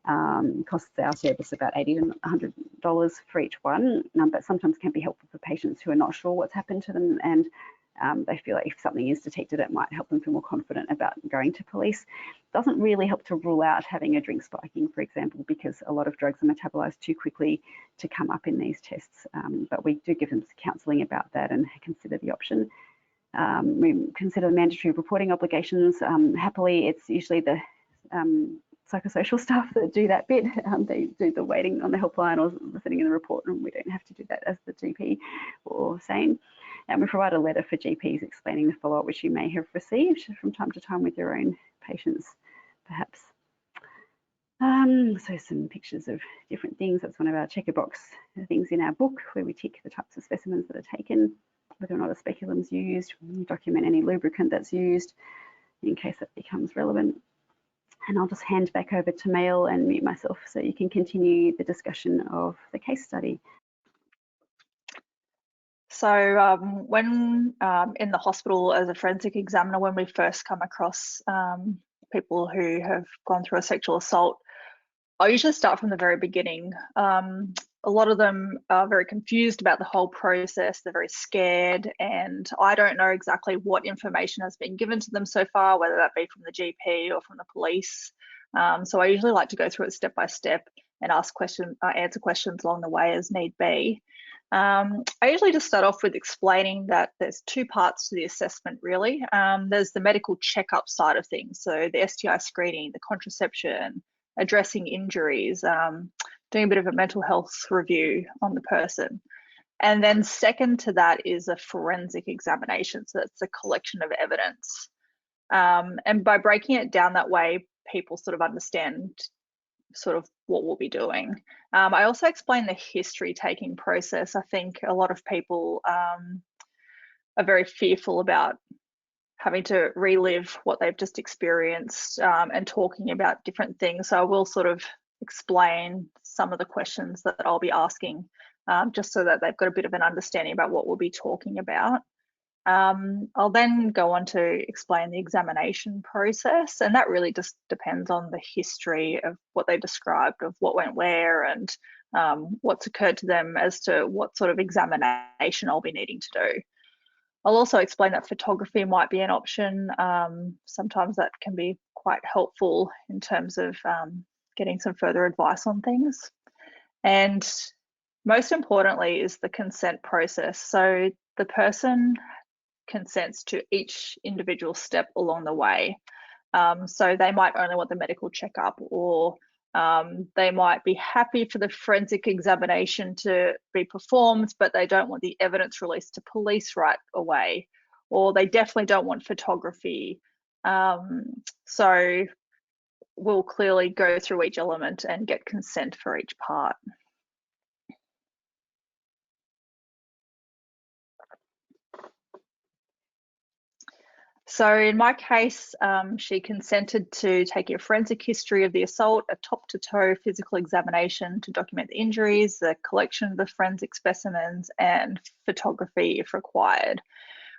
Costs our service about $80 to $100 for each one, but sometimes can be helpful for patients who are not sure what's happened to them, and they feel like if something is detected, it might help them feel more confident about going to police. Doesn't really help to rule out having a drink spiking, for example, because a lot of drugs are metabolized too quickly to come up in these tests, but we do give them counselling about that and consider the option. We consider mandatory reporting obligations. Happily, it's usually the psychosocial staff that do that bit. They do the waiting on the helpline or sending in the report, and we don't have to do that as the GP or SANE. And we provide a letter for GPs explaining the follow-up, which you may have received from time to time with your own patients, perhaps. So some pictures of different things. That's one of our checker box things in our book, where we tick the types of specimens that are taken, whether or not a speculum's used, document any lubricant that's used in case that becomes relevant. And I'll just hand back over to Mail and mute myself so you can continue the discussion of the case study. So when in the hospital as a forensic examiner, when we first come across people who have gone through a sexual assault, I usually start from the very beginning. A lot of them are very confused about the whole process. They're very scared, and I don't know exactly what information has been given to them so far, whether that be from the GP or from the police. So I usually like to go through it step by step and ask questions, answer questions along the way as need be. I usually just start off with explaining that there's 2 parts to the assessment, really. There's the medical checkup side of things, so the STI screening, the contraception, addressing injuries, doing a bit of a mental health review on the person. And then second to that is a forensic examination, so that's a collection of evidence. And by breaking it down that way, people sort of understand sort of what we'll be doing. I also explain the history taking process. I think a lot of people are very fearful about having to relive what they've just experienced and talking about different things. So I will sort of explain some of the questions that I'll be asking just so that they've got a bit of an understanding about what we'll be talking about. I'll then go on to explain the examination process, and that really just depends on the history of what they described, of what went where, and what's occurred to them as to what sort of examination I'll be needing to do. I'll also explain that photography might be an option. Sometimes that can be quite helpful in terms of getting some further advice on things. And most importantly is the consent process. So the person consents to each individual step along the way. So they might only want the medical checkup, or they might be happy for the forensic examination to be performed, but they don't want the evidence released to police right away, or they definitely don't want photography. So we'll clearly go through each element and get consent for each part. So in my case, she consented to take a forensic history of the assault, a top-to-toe physical examination to document the injuries, the collection of the forensic specimens, and photography if required.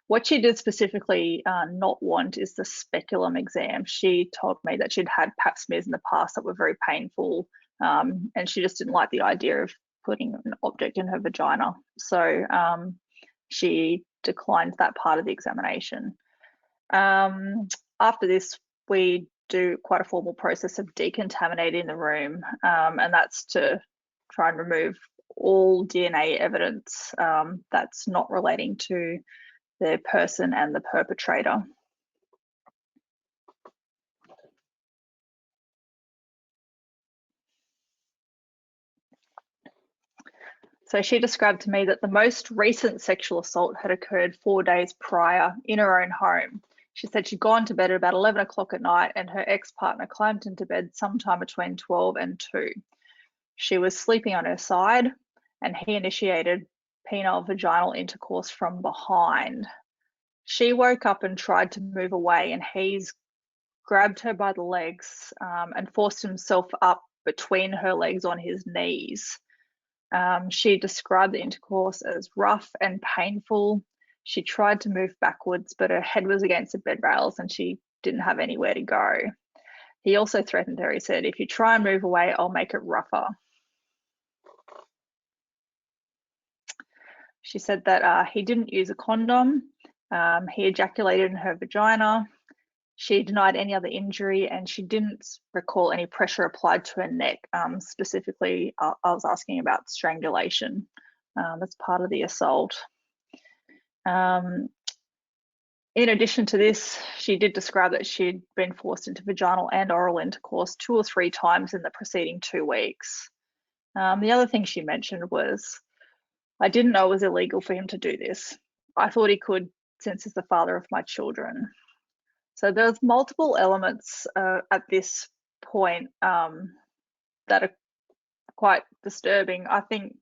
What she did specifically not want is the speculum exam. She told me that she'd had pap smears in the past that were very painful, and she just didn't like the idea of putting an object in her vagina. So she declined that part of the examination. After this, we do quite a formal process of decontaminating the room, and that's to try and remove all DNA evidence that's not relating to the person and the perpetrator. So she described to me that the most recent sexual assault had occurred 4 days prior in her own home. She said she'd gone to bed at about 11 o'clock at night and her ex-partner climbed into bed sometime between 12 and 2. She was sleeping on her side and he initiated penile vaginal intercourse from behind. She woke up and tried to move away and he's grabbed her by the legs and forced himself up between her legs on his knees. She described the intercourse as rough and painful. She tried to move backwards, but her head was against the bed rails and she didn't have anywhere to go. He also threatened her. He said, "If you try and move away, I'll make it rougher." She said that he didn't use a condom. He ejaculated in her vagina. She denied any other injury and she didn't recall any pressure applied to her neck. Specifically, I was asking about strangulation as part of the assault. In addition to this, she did describe that she'd been forced into vaginal and oral intercourse 2 or 3 times in the preceding 2 weeks. The other thing she mentioned was, "I didn't know it was illegal for him to do this. I thought he could since he's the father of my children." So there's multiple elements at this point that are quite disturbing. I think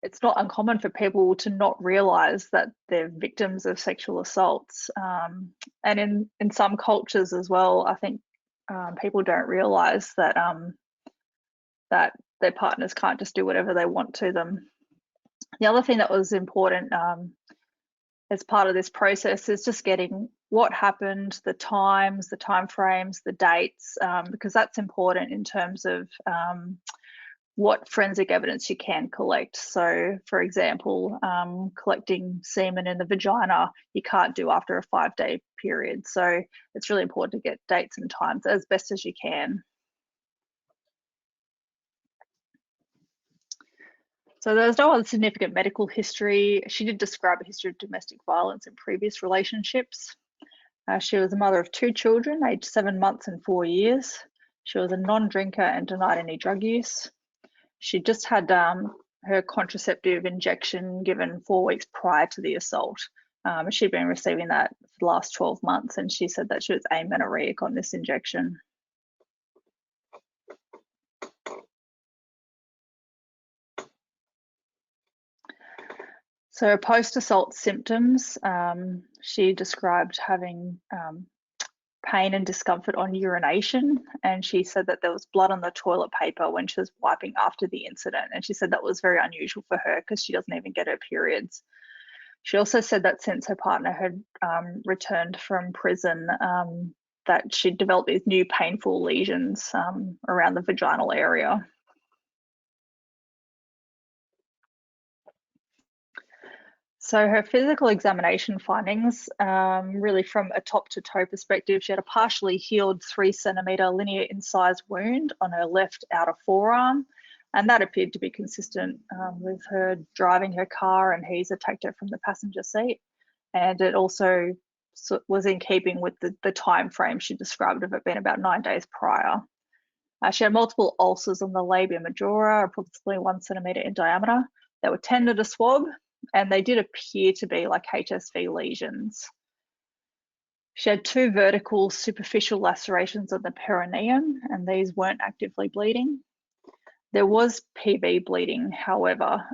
it's not uncommon for people to not realise that they're victims of sexual assaults. And in some cultures as well, I think people don't realise that that their partners can't just do whatever they want to them. The other thing that was important as part of this process is just getting what happened, the times, the timeframes, the dates, because that's important in terms of what forensic evidence you can collect. So, for example, collecting semen in the vagina, you can't do after a 5-day period. So it's really important to get dates and times as best as you can. So there was no other significant medical history. She did describe a history of domestic violence in previous relationships. She was a mother of 2 children, aged 7 months and 4 years. She was a non-drinker and denied any drug use. She just had her contraceptive injection given 4 weeks prior to the assault. She'd been receiving that for the last 12 months, and she said that she was amenorrheic on this injection. So post-assault symptoms, she described having pain and discomfort on urination, and she said that there was blood on the toilet paper when she was wiping after the incident, and she said that was very unusual for her because she doesn't even get her periods. She also said that since her partner had returned from prison, that she'd developed these new painful lesions around the vaginal area. So her physical examination findings, really from a top to toe perspective, she had a partially healed 3 centimetre linear incised wound on her left outer forearm, and that appeared to be consistent with her driving her car and he's attacked her from the passenger seat. And it also was in keeping with the time frame she described of it being about 9 days prior. She had multiple ulcers on the labia majora, approximately 1 centimetre in diameter. They were tender to swab, and they did appear to be like HSV lesions. She had 2 vertical superficial lacerations on the perineum, and these weren't actively bleeding. There was PV bleeding, however.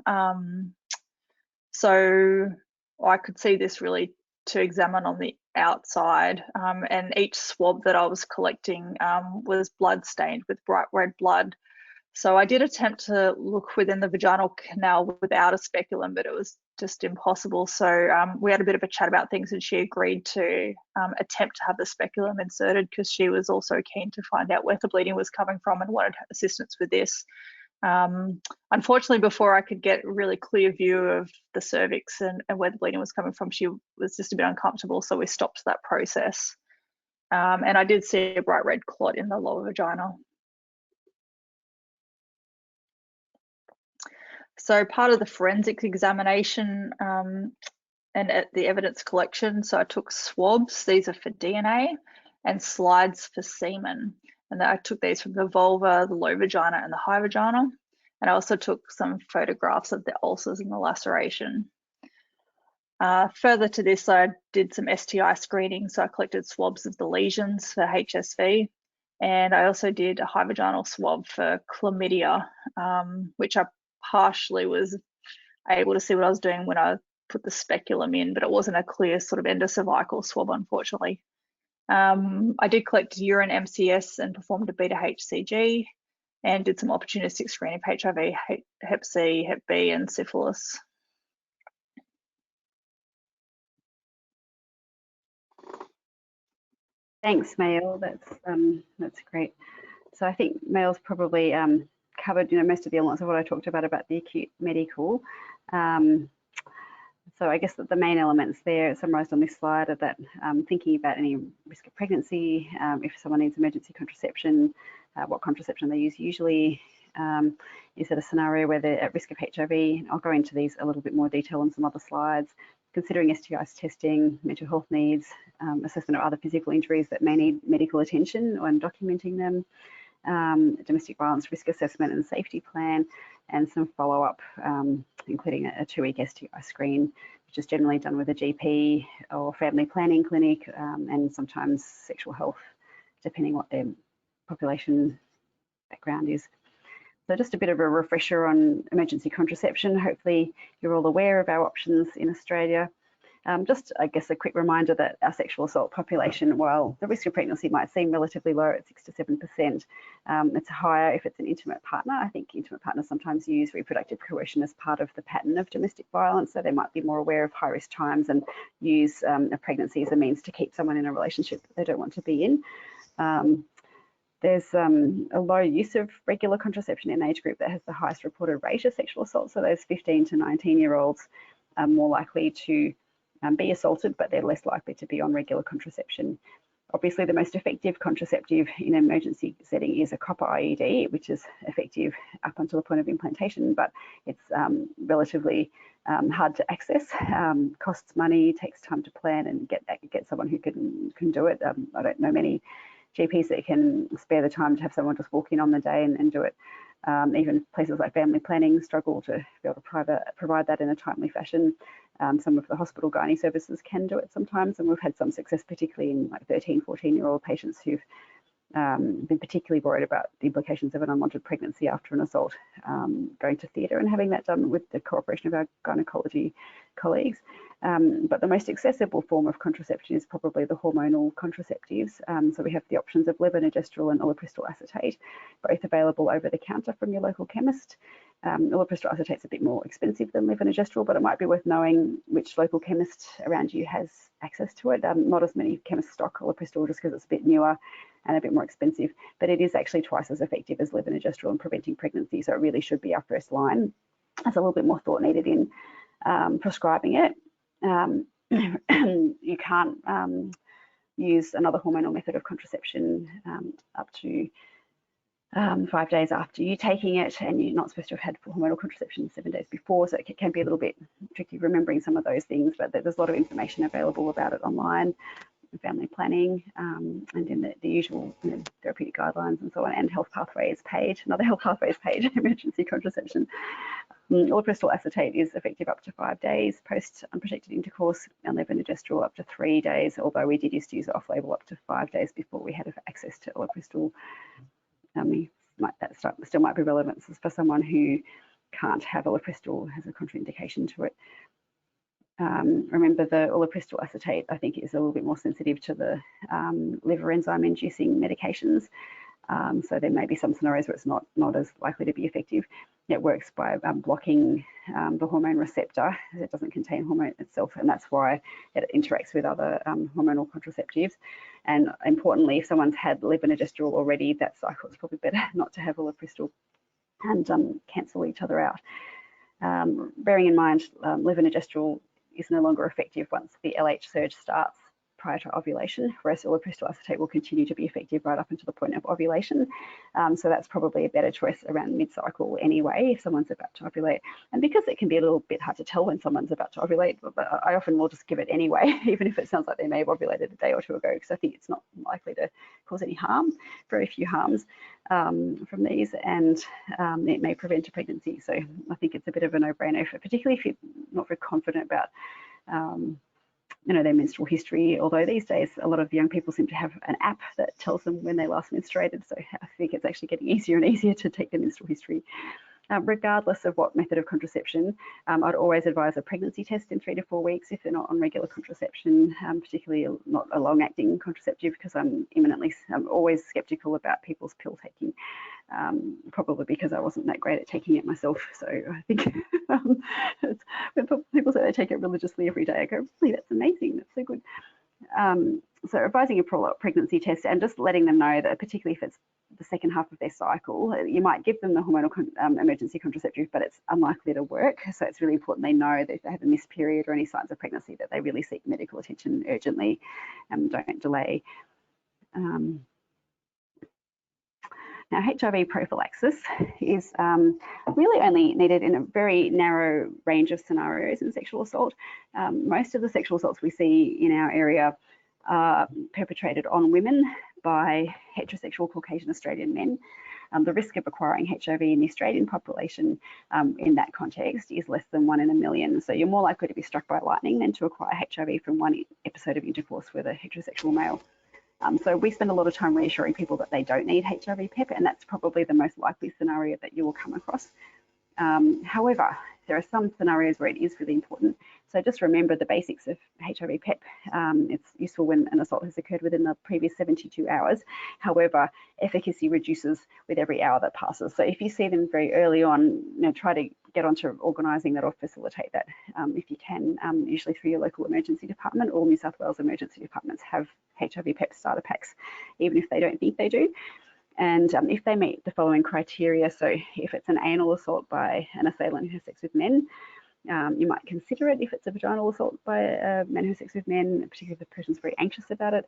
So I could see this really to examine on the outside, and each swab that I was collecting was blood stained with bright red blood. So I did attempt to look within the vaginal canal without a speculum, but it was just impossible. So we had a bit of a chat about things, and she agreed to attempt to have the speculum inserted because she was also keen to find out where the bleeding was coming from and wanted assistance with this. Unfortunately, before I could get a really clear view of the cervix and where the bleeding was coming from, she was just a bit uncomfortable, so we stopped that process. And I did see a bright red clot in the lower vagina. So part of the forensics examination and the evidence collection, so I took swabs, these are for DNA, and slides for semen. And I took these from the vulva, the low vagina, and the high vagina. And I also took some photographs of the ulcers and the laceration. Further to this, I did some STI screening. So I collected swabs of the lesions for HSV. And I also did a high vaginal swab for chlamydia, which I partially was able to see what I was doing when I put the speculum in, but it wasn't a clear sort of endocervical swab, unfortunately. I did collect urine MCS and performed a beta HCG and did some opportunistic screening of HIV, Hep C, Hep B, and syphilis. Thanks, Mael. That's great. So I think Mael's probably covered, most of the elements of what I talked about the acute medical. So I guess that the main elements there summarised on this slide are that thinking about any risk of pregnancy, if someone needs emergency contraception, what contraception they use usually. Is it a scenario where they're at risk of HIV? I'll go into these a little bit more detail on some other slides. Considering STIs testing, mental health needs, assessment of other physical injuries that may need medical attention when documenting them, domestic violence risk assessment and safety plan, and some follow-up, including a 2-week STI screen, which is generally done with a GP or family planning clinic, and sometimes sexual health, depending what their population background is. So just a bit of a refresher on emergency contraception. Hopefully you're all aware of our options in Australia. Just, I guess, a quick reminder that our sexual assault population, while the risk of pregnancy might seem relatively low at 6 to 7%, it's higher if it's an intimate partner. I think intimate partners sometimes use reproductive coercion as part of the pattern of domestic violence, so they might be more aware of high-risk times and use a pregnancy as a means to keep someone in a relationship that they don't want to be in. There's a low use of regular contraception in age group that has the highest reported rate of sexual assault. So those 15 to 19-year-olds are more likely to be assaulted, but they're less likely to be on regular contraception. Obviously, the most effective contraceptive in an emergency setting is a copper IUD, which is effective up until the point of implantation, but it's relatively hard to access, costs money, takes time to plan and get someone who can do it. I don't know many GPs that can spare the time to have someone just walk in on the day and do it. Even places like family planning struggle to be able to provide that in a timely fashion. Some of the hospital gynae services can do it sometimes, and we've had some success, particularly in like 13, 14-year-old patients who've been particularly worried about the implications of an unwanted pregnancy after an assault, going to theatre and having that done with the cooperation of our gynecology colleagues. But the most accessible form of contraception is probably the hormonal contraceptives. So we have the options of levonorgestrel and ulipristal acetate, both available over the counter from your local chemist. Ulipristal acetate is a bit more expensive than levonorgestrel, but it might be worth knowing which local chemist around you has access to it. Not as many chemists stock ulipristal just because it's a bit newer and a bit more expensive, but it is actually twice as effective as levonorgestrel in preventing pregnancy, so it really should be our first line. There's a little bit more thought needed in prescribing it. You can't use another hormonal method of contraception up to 5 days after you taking it, and you're not supposed to have had hormonal contraception 7 days before, so it can be a little bit tricky remembering some of those things, but there's a lot of information available about it online, family planning, and in the usual therapeutic guidelines and so on, and health pathways page, another health pathways page, emergency contraception. Ulipristal acetate is effective up to 5 days post unprotected intercourse, and levonorgestrel up to 3 days, although we did used to use it off-label up to 5 days before we had access to ulipristal. That still might be relevant for someone who can't have ulipristal, has a contraindication to it. Remember, the ulipristal acetate, I think, is a little bit more sensitive to the liver enzyme inducing medications. So there may be some scenarios where it's not as likely to be effective. It works by blocking the hormone receptor. It doesn't contain hormone itself, and that's why it interacts with other hormonal contraceptives. And importantly, if someone's had levonorgestrel already that cycle, it's probably better not to have ulipristal. and cancel each other out. Bearing in mind, levonorgestrel is no longer effective once the LH surge starts prior to ovulation, whereas ulipristal acetate will continue to be effective right up until the point of ovulation. So that's probably a better choice around mid-cycle anyway, if someone's about to ovulate. And because it can be a little bit hard to tell when someone's about to ovulate, I often will just give it anyway, even if it sounds like they may have ovulated a day or two ago, because I think it's not likely to cause any harm, very few harms from these, and it may prevent a pregnancy. So I think it's a bit of a no-brainer, particularly if you're not very confident about their menstrual history, although these days a lot of young people seem to have an app that tells them when they last menstruated, so I think it's actually getting easier and easier to take the menstrual history. Regardless of what method of contraception, I'd always advise a pregnancy test in 3 to 4 weeks if they're not on regular contraception, particularly not a long-acting contraceptive, because I'm always skeptical about people's pill taking, probably because I wasn't that great at taking it myself. So I think when people say they take it religiously every day, I go, really, that's amazing, that's so good. So advising a pregnancy test and just letting them know that, particularly if it's the second half of their cycle, you might give them the hormonal emergency contraceptive, but it's unlikely to work. So it's really important they know that if they have a missed period or any signs of pregnancy, that they really seek medical attention urgently and don't delay. Now, HIV prophylaxis is really only needed in a very narrow range of scenarios in sexual assault. Most of the sexual assaults we see in our area are perpetrated on women by heterosexual Caucasian Australian men. The risk of acquiring HIV in the Australian population in that context is less than 1 in a million. So you're more likely to be struck by lightning than to acquire HIV from one episode of intercourse with a heterosexual male. So we spend a lot of time reassuring people that they don't need HIV PEP, and that's probably the most likely scenario that you will come across. However, there are some scenarios where it is really important. So just remember the basics of HIV PEP. It's useful when an assault has occurred within the previous 72 hours. However, efficacy reduces with every hour that passes. So if you see them very early on, try to get onto organising that or facilitate that if you can, usually through your local emergency department. All New South Wales emergency departments have HIV PEP starter packs, even if they don't think they do. And if they meet the following criteria, so if it's an anal assault by an assailant who has sex with men, you might consider it. If it's a vaginal assault by a man who has sex with men, particularly if the person's very anxious about it,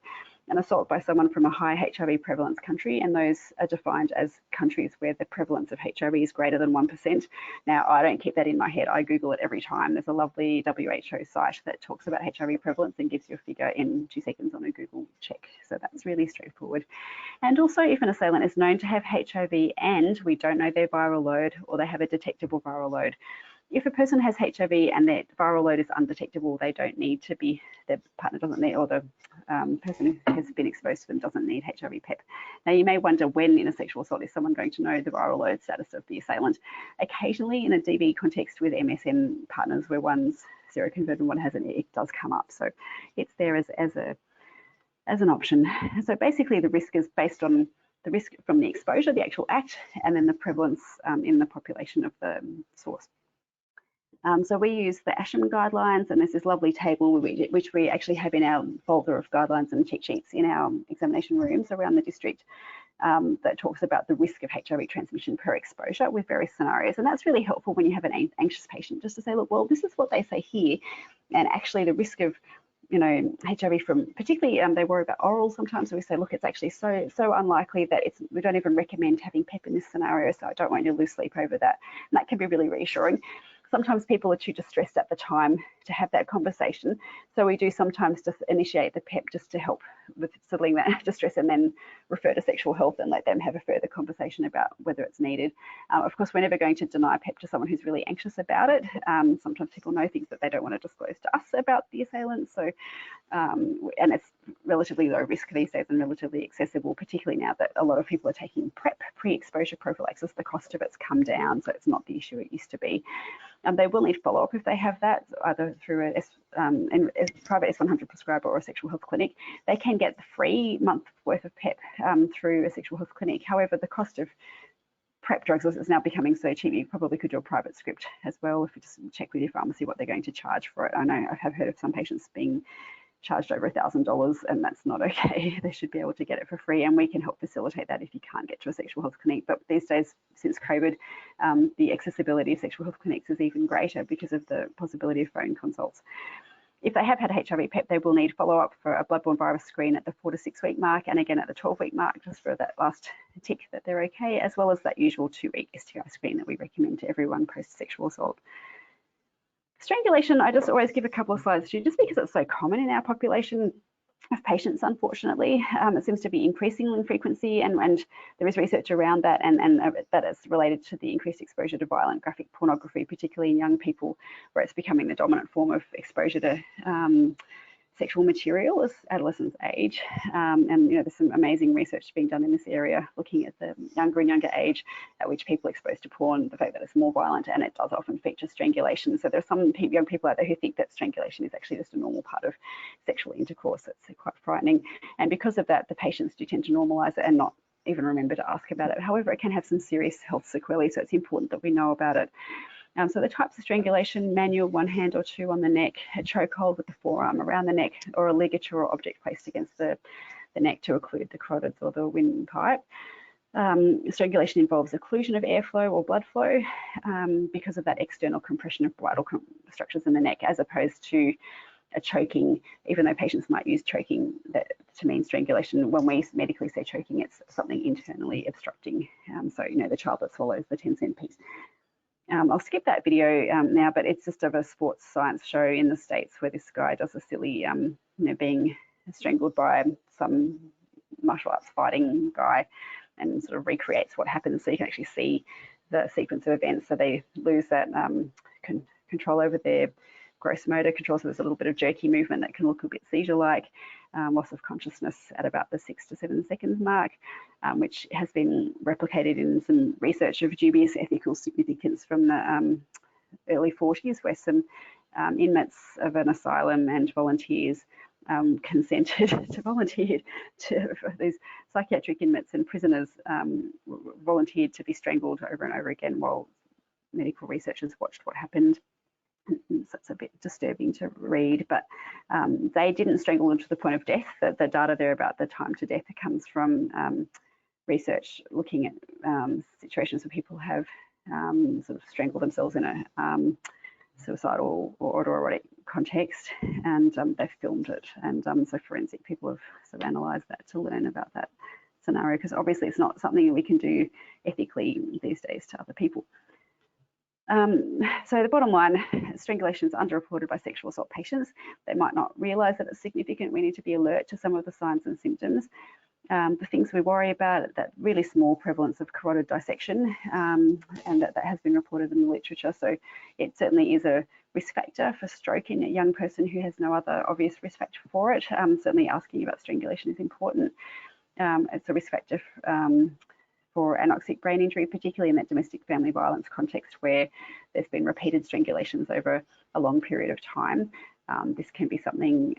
an assault by someone from a high HIV prevalence country, and those are defined as countries where the prevalence of HIV is greater than 1%. Now, I don't keep that in my head. I Google it every time. There's a lovely WHO site that talks about HIV prevalence and gives you a figure in 2 seconds on a Google check. So that's really straightforward. And also, if an assailant is known to have HIV and we don't know their viral load, or they have a detectable viral load, if a person has HIV and their viral load is undetectable, they don't need to be, their partner doesn't need, or the person who has been exposed to them doesn't need HIV PEP. Now, you may wonder, when in a sexual assault is someone going to know the viral load status of the assailant? Occasionally in a DV context with MSM partners where one's seroconverted and one hasn't, it does come up. So it's there as an option. So basically the risk is based on the risk from the exposure, the actual act, and then the prevalence in the population of the source. So we use the HIV Guidelines, and there's this lovely table which we actually have in our folder of guidelines and cheat sheets in our examination rooms around the district that talks about the risk of HIV transmission per exposure with various scenarios. And that's really helpful when you have an anxious patient, just to say, look, well, this is what they say here, and actually the risk of HIV from, particularly they worry about oral sometimes, so we say, look, it's actually so unlikely that we don't even recommend having PEP in this scenario, so I don't want you to lose sleep over that. And that can be really reassuring. Sometimes people are too distressed at the time to have that conversation, so we do sometimes just initiate the PEP just to help with settling that distress, and then refer to sexual health and let them have a further conversation about whether it's needed. Of course, we're never going to deny PEP to someone who's really anxious about it. Sometimes people know things that they don't want to disclose to us about the assailant, so and it's relatively low risk these days and relatively accessible, particularly now that a lot of people are taking PrEP, pre-exposure prophylaxis. The cost of it's come down, so it's not the issue it used to be. They will need follow-up if they have that, either through a private S100 prescriber or a sexual health clinic. They can get the free month worth of PEP through a sexual health clinic. However, the cost of PrEP drugs is now becoming so cheap, you probably could do a private script as well if you just check with your pharmacy what they're going to charge for it. I know I have heard of some patients being charged over $1,000, and that's not okay. They should be able to get it for free, and we can help facilitate that if you can't get to a sexual health clinic. But these days, since COVID, the accessibility of sexual health clinics is even greater because of the possibility of phone consults. If they have had HIV PEP, they will need follow-up for a bloodborne virus screen at the 4 to 6 week mark, and again at the 12-week mark, just for that last tick that they're okay, as well as that usual 2-week STI screen that we recommend to everyone post-sexual assault. Strangulation, I just always give a couple of slides to you, just because it's so common in our population of patients, unfortunately. It seems to be increasing in frequency, and there is research around that, and that is related to the increased exposure to violent graphic pornography, particularly in young people, where it's becoming the dominant form of exposure to sexual material as adolescents age. And there's some amazing research being done in this area, looking at the younger and younger age at which people are exposed to porn, the fact that it's more violent, and it does often feature strangulation. So there's some young people out there who think that strangulation is actually just a normal part of sexual intercourse. It's quite frightening. And because of that, the patients do tend to normalize it and not even remember to ask about it. However, it can have some serious health sequelae, so it's important that we know about it. So the types of strangulation: manual, 1 hand or 2 on the neck, a chokehold with the forearm around the neck, or a ligature or object placed against the neck to occlude the carotids or the windpipe. Strangulation involves occlusion of airflow or blood flow because of that external compression of vital structures in the neck, as opposed to a choking. Even though patients might use choking to mean strangulation, when we medically say choking, it's something internally obstructing. So, the child that swallows the 10-cent piece. I'll skip that video now, but it's just of a sports science show in the States where this guy does a silly, being strangled by some martial arts fighting guy, and sort of recreates what happens, so you can actually see the sequence of events. So they lose that control over their gross motor control, so there's a little bit of jerky movement that can look a bit seizure-like, loss of consciousness at about the 6 to 7 seconds mark, which has been replicated in some research of dubious ethical significance from the early 40s, where some inmates of an asylum and volunteers consented to volunteer these psychiatric inmates and prisoners volunteered to be strangled over and over again while medical researchers watched what happened. So it's a bit disturbing to read, but they didn't strangle them to the point of death. The data there about the time to death comes from research looking at situations where people have sort of strangled themselves in a suicidal or autoerotic context, and they've filmed it, and so forensic people have sort of analysed that to learn about that scenario, because obviously it's not something that we can do ethically these days to other people. So the bottom line, strangulation is underreported by sexual assault patients. They might not realise that it's significant. We need to be alert to some of the signs and symptoms. The things we worry about, that really small prevalence of carotid dissection, and that has been reported in the literature. So it certainly is a risk factor for stroke in a young person who has no other obvious risk factor for it. Certainly asking about strangulation is important. It's a risk factor for anoxic brain injury, particularly in that domestic family violence context where there's been repeated strangulations over a long period of time. This can be something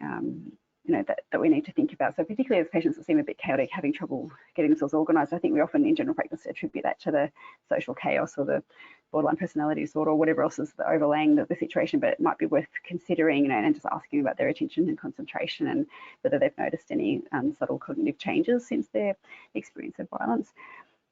that we need to think about. So particularly as patients that seem a bit chaotic, having trouble getting themselves organised, I think we often in general practice attribute that to the social chaos or the borderline personality disorder or whatever else is overlaying the situation, but it might be worth considering, and just asking about their attention and concentration and whether they've noticed any subtle cognitive changes since their experience of violence.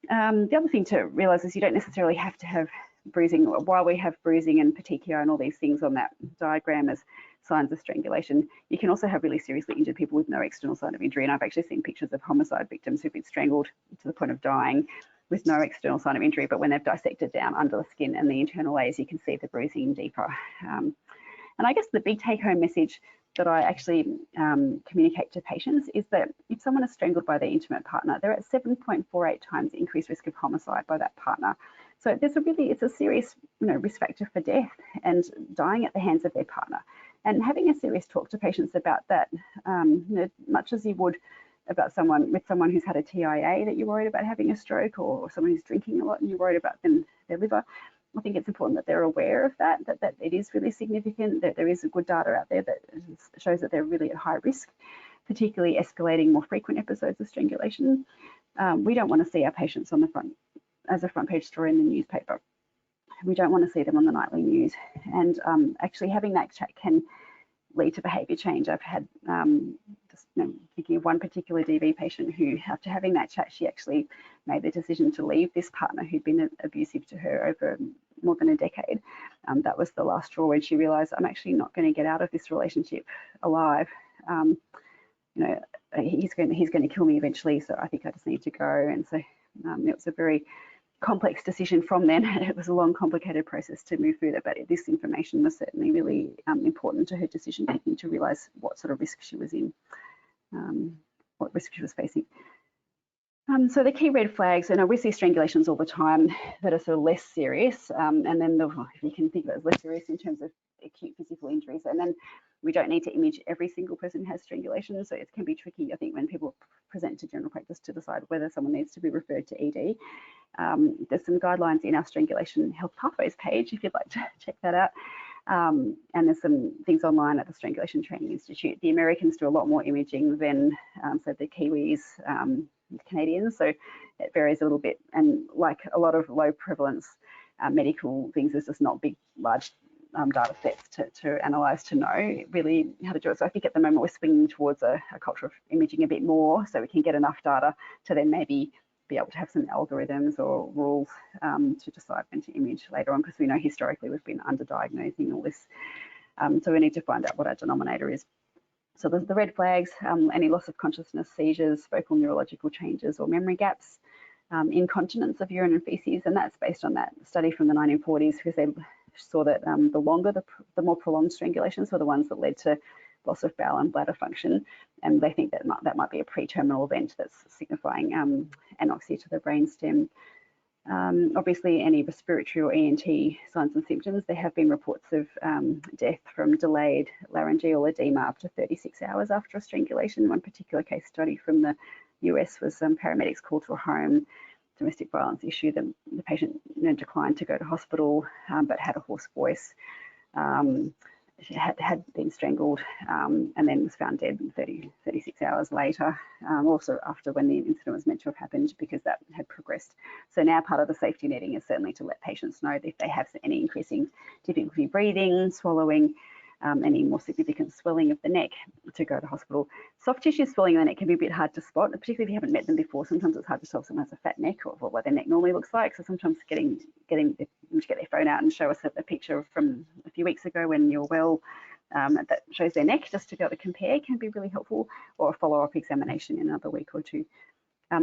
The other thing to realise is you don't necessarily have to have bruising. While we have bruising and petechiae and all these things on that diagram as signs of strangulation, you can also have really seriously injured people with no external sign of injury. And I've actually seen pictures of homicide victims who've been strangled to the point of dying with no external sign of injury, but when they've dissected down under the skin and the internal layers, you can see the bruising deeper. And I guess the big take-home message that I actually communicate to patients is that if someone is strangled by their intimate partner, they're at 7.48 times increased risk of homicide by that partner. So it's a serious risk factor for death and dying at the hands of their partner. And having a serious talk to patients about that, much as you would about someone who's had a TIA that you're worried about having a stroke, or someone who's drinking a lot and you're worried about their liver. I think it's important that they're aware of that it is really significant, that there is good data out there that shows that they're really at high risk, particularly escalating more frequent episodes of strangulation. We don't want to see our patients on the front as a front page story in the newspaper. We don't want to see them on the nightly news. And actually having that chat can lead to behaviour change. I've had just thinking of one particular DV patient who, after having that chat, she actually made the decision to leave this partner who'd been abusive to her over more than a decade. That was the last straw when she realised, I'm actually not going to get out of this relationship alive. He's going to kill me eventually, so I think I just need to go. And so it was a very complex decision from then. It was a long, complicated process to move through that, but this information was certainly really important to her decision making, to realise what sort of risk she was in, what risk she was facing. So the key red flags, and we see strangulations all the time that are sort of less serious, and then if you can think of it as less serious in terms of acute physical injuries, and then we don't need to image every single person who has strangulation, so it can be tricky, I think, when people present to general practice to decide whether someone needs to be referred to ED. There's some guidelines in our strangulation health pathways page if you'd like to check that out. And there's some things online at the Strangulation Training Institute. The Americans do a lot more imaging than so the Kiwis, the Canadians, so it varies a little bit. And like a lot of low prevalence medical things, there's just not big, large data sets to analyse to know really how to do it. So I think at the moment we're swinging towards a culture of imaging a bit more, so we can get enough data to then maybe be able to have some algorithms or rules to decide when to image later on, because we know historically we've been underdiagnosing all this. So we need to find out what our denominator is. So there's the red flags, any loss of consciousness, seizures, focal neurological changes or memory gaps, incontinence of urine and feces, and that's based on that study from the 1940s, because they saw that the longer, the more prolonged strangulations were the ones that led to loss of bowel and bladder function, and they think that might be a pre-terminal event that's signifying anoxia to the brainstem. Obviously, any respiratory or ENT signs and symptoms, there have been reports of death from delayed laryngeal edema up to 36 hours after a strangulation. One particular case study from the US was paramedics called to a home domestic violence issue. The patient declined to go to hospital, but had a hoarse voice. She had been strangled and then was found dead 36 hours later, also after when the incident was meant to have happened, because that had progressed. So now part of the safety netting is certainly to let patients know that if they have any increasing difficulty breathing, swallowing, any more significant swelling of the neck, to go to hospital. Soft tissue swelling of the neck can be a bit hard to spot, particularly if you haven't met them before. Sometimes it's hard to tell if someone has a fat neck or what their neck normally looks like. So sometimes getting them to get their phone out and show us a picture from a few weeks ago when you're well, that shows their neck, just to be able to compare, can be really helpful, or a follow-up examination in another week or two.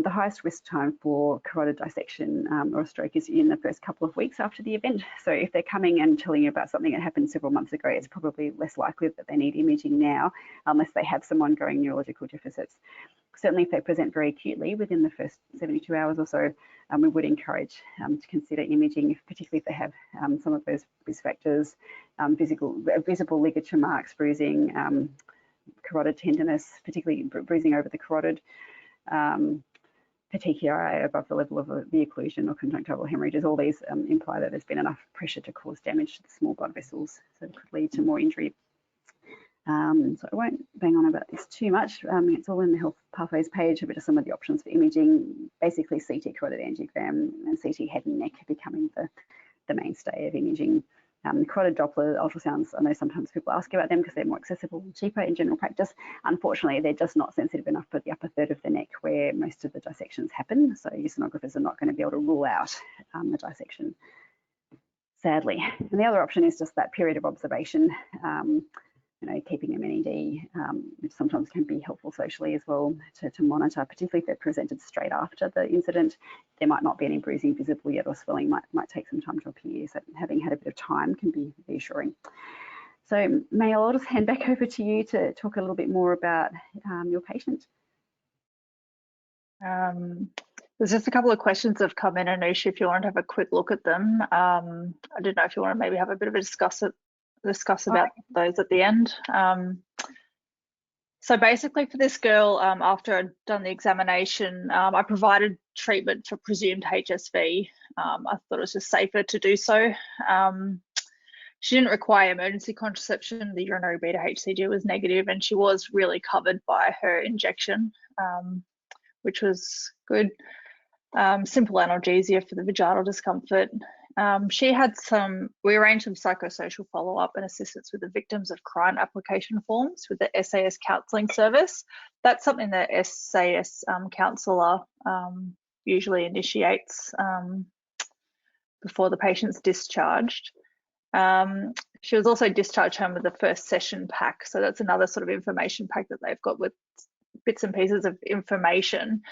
The highest risk time for carotid dissection or a stroke is in the first couple of weeks after the event. So if they're coming and telling you about something that happened several months ago, it's probably less likely that they need imaging now, unless they have some ongoing neurological deficits. Certainly if they present very acutely within the first 72 hours or so, we would encourage to consider imaging, particularly if they have some of those risk factors, visible ligature marks, bruising, carotid tenderness, particularly bruising over the carotid, petechiae above the level of the occlusion or conjunctival hemorrhages. All these imply that there's been enough pressure to cause damage to the small blood vessels, so it could lead to more injury. So I won't bang on about this too much. It's all in the health pathways page, but just some of the options for imaging. Basically CT carotid angiogram and CT head and neck becoming the mainstay of imaging. Carotid Doppler ultrasounds, I know sometimes people ask about them because they're more accessible and cheaper in general practice. Unfortunately, they're just not sensitive enough for the upper third of the neck where most of the dissections happen. So your sonographers are not going to be able to rule out the dissection, sadly. And the other option is just that period of observation, keeping them in ED, which sometimes can be helpful socially as well to monitor, particularly if they're presented straight after the incident. There might not be any bruising visible yet, or swelling might take some time to appear, so having had a bit of time can be reassuring. So Mael, I'll just hand back over to you to talk a little bit more about your patient. There's just a couple of questions that have come in, Anush, if you want to have a quick look at them. I don't know if you want to maybe have a bit of a discuss about those at the end. So basically for this girl, after I'd done the examination, I provided treatment for presumed HSV. I thought it was just safer to do so. She didn't require emergency contraception. The urinary beta HCG was negative, and she was really covered by her injection, which was good. Simple analgesia for the vaginal discomfort. She had we arranged some psychosocial follow-up and assistance with the victims of crime application forms with the SAS counselling service. That's something that SAS counsellor usually initiates before the patient's discharged. She was also discharged home with the first session pack. So that's another sort of information pack that they've got with bits and pieces of information.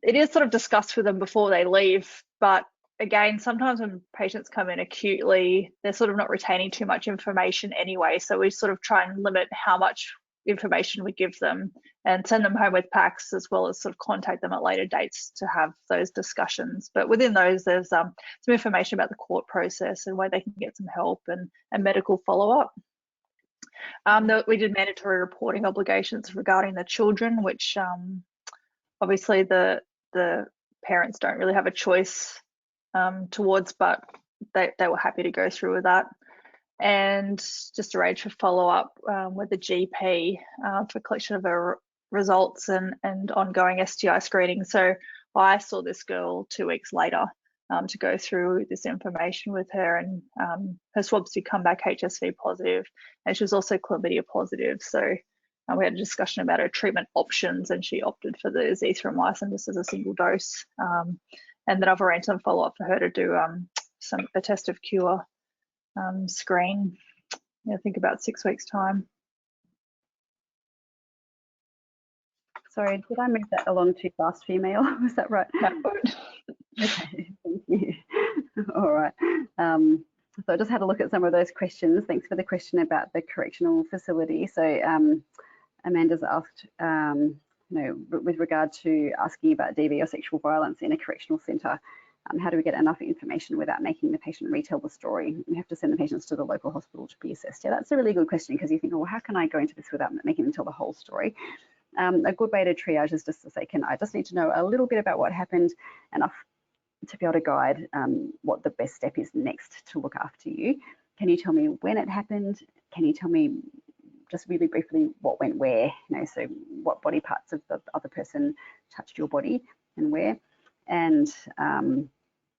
It is sort of discussed with them before they leave, but again, sometimes when patients come in acutely, they're sort of not retaining too much information anyway. So we sort of try and limit how much information we give them and send them home with packs, as well as sort of contact them at later dates to have those discussions. But within those, there's some information about the court process and where they can get some help and medical follow-up. We did mandatory reporting obligations regarding the children, which obviously the parents don't really have a choice towards, but they were happy to go through with that. And just arrange for follow-up with the GP for collection of her results and ongoing STI screening. So I saw this girl 2 weeks later to go through this information with her, and her swabs did come back HSV positive, and she was also chlamydia positive. So we had a discussion about her treatment options, and she opted for the azithromycin just as a single dose. And then I've arranged some follow-up for her to do a test of cure screen. I think about 6 weeks time. Sorry, did I move that along too fast for you, Mail? Was that right? No. Okay, thank you. All right. So I just had a look at some of those questions. Thanks for the question about the correctional facility. So Amanda's asked, with regard to asking about DV or sexual violence in a correctional centre, how do we get enough information without making the patient retell the story? We have to send the patients to the local hospital to be assessed. Yeah, that's a really good question, because you think, well, how can I go into this without making them tell the whole story? A good way to triage is just to say, I just need to know a little bit about what happened, enough to be able to guide what the best step is next to look after you. Can you tell me when it happened? Can you tell me just really briefly what went where? So what body parts of the other person touched your body and where? And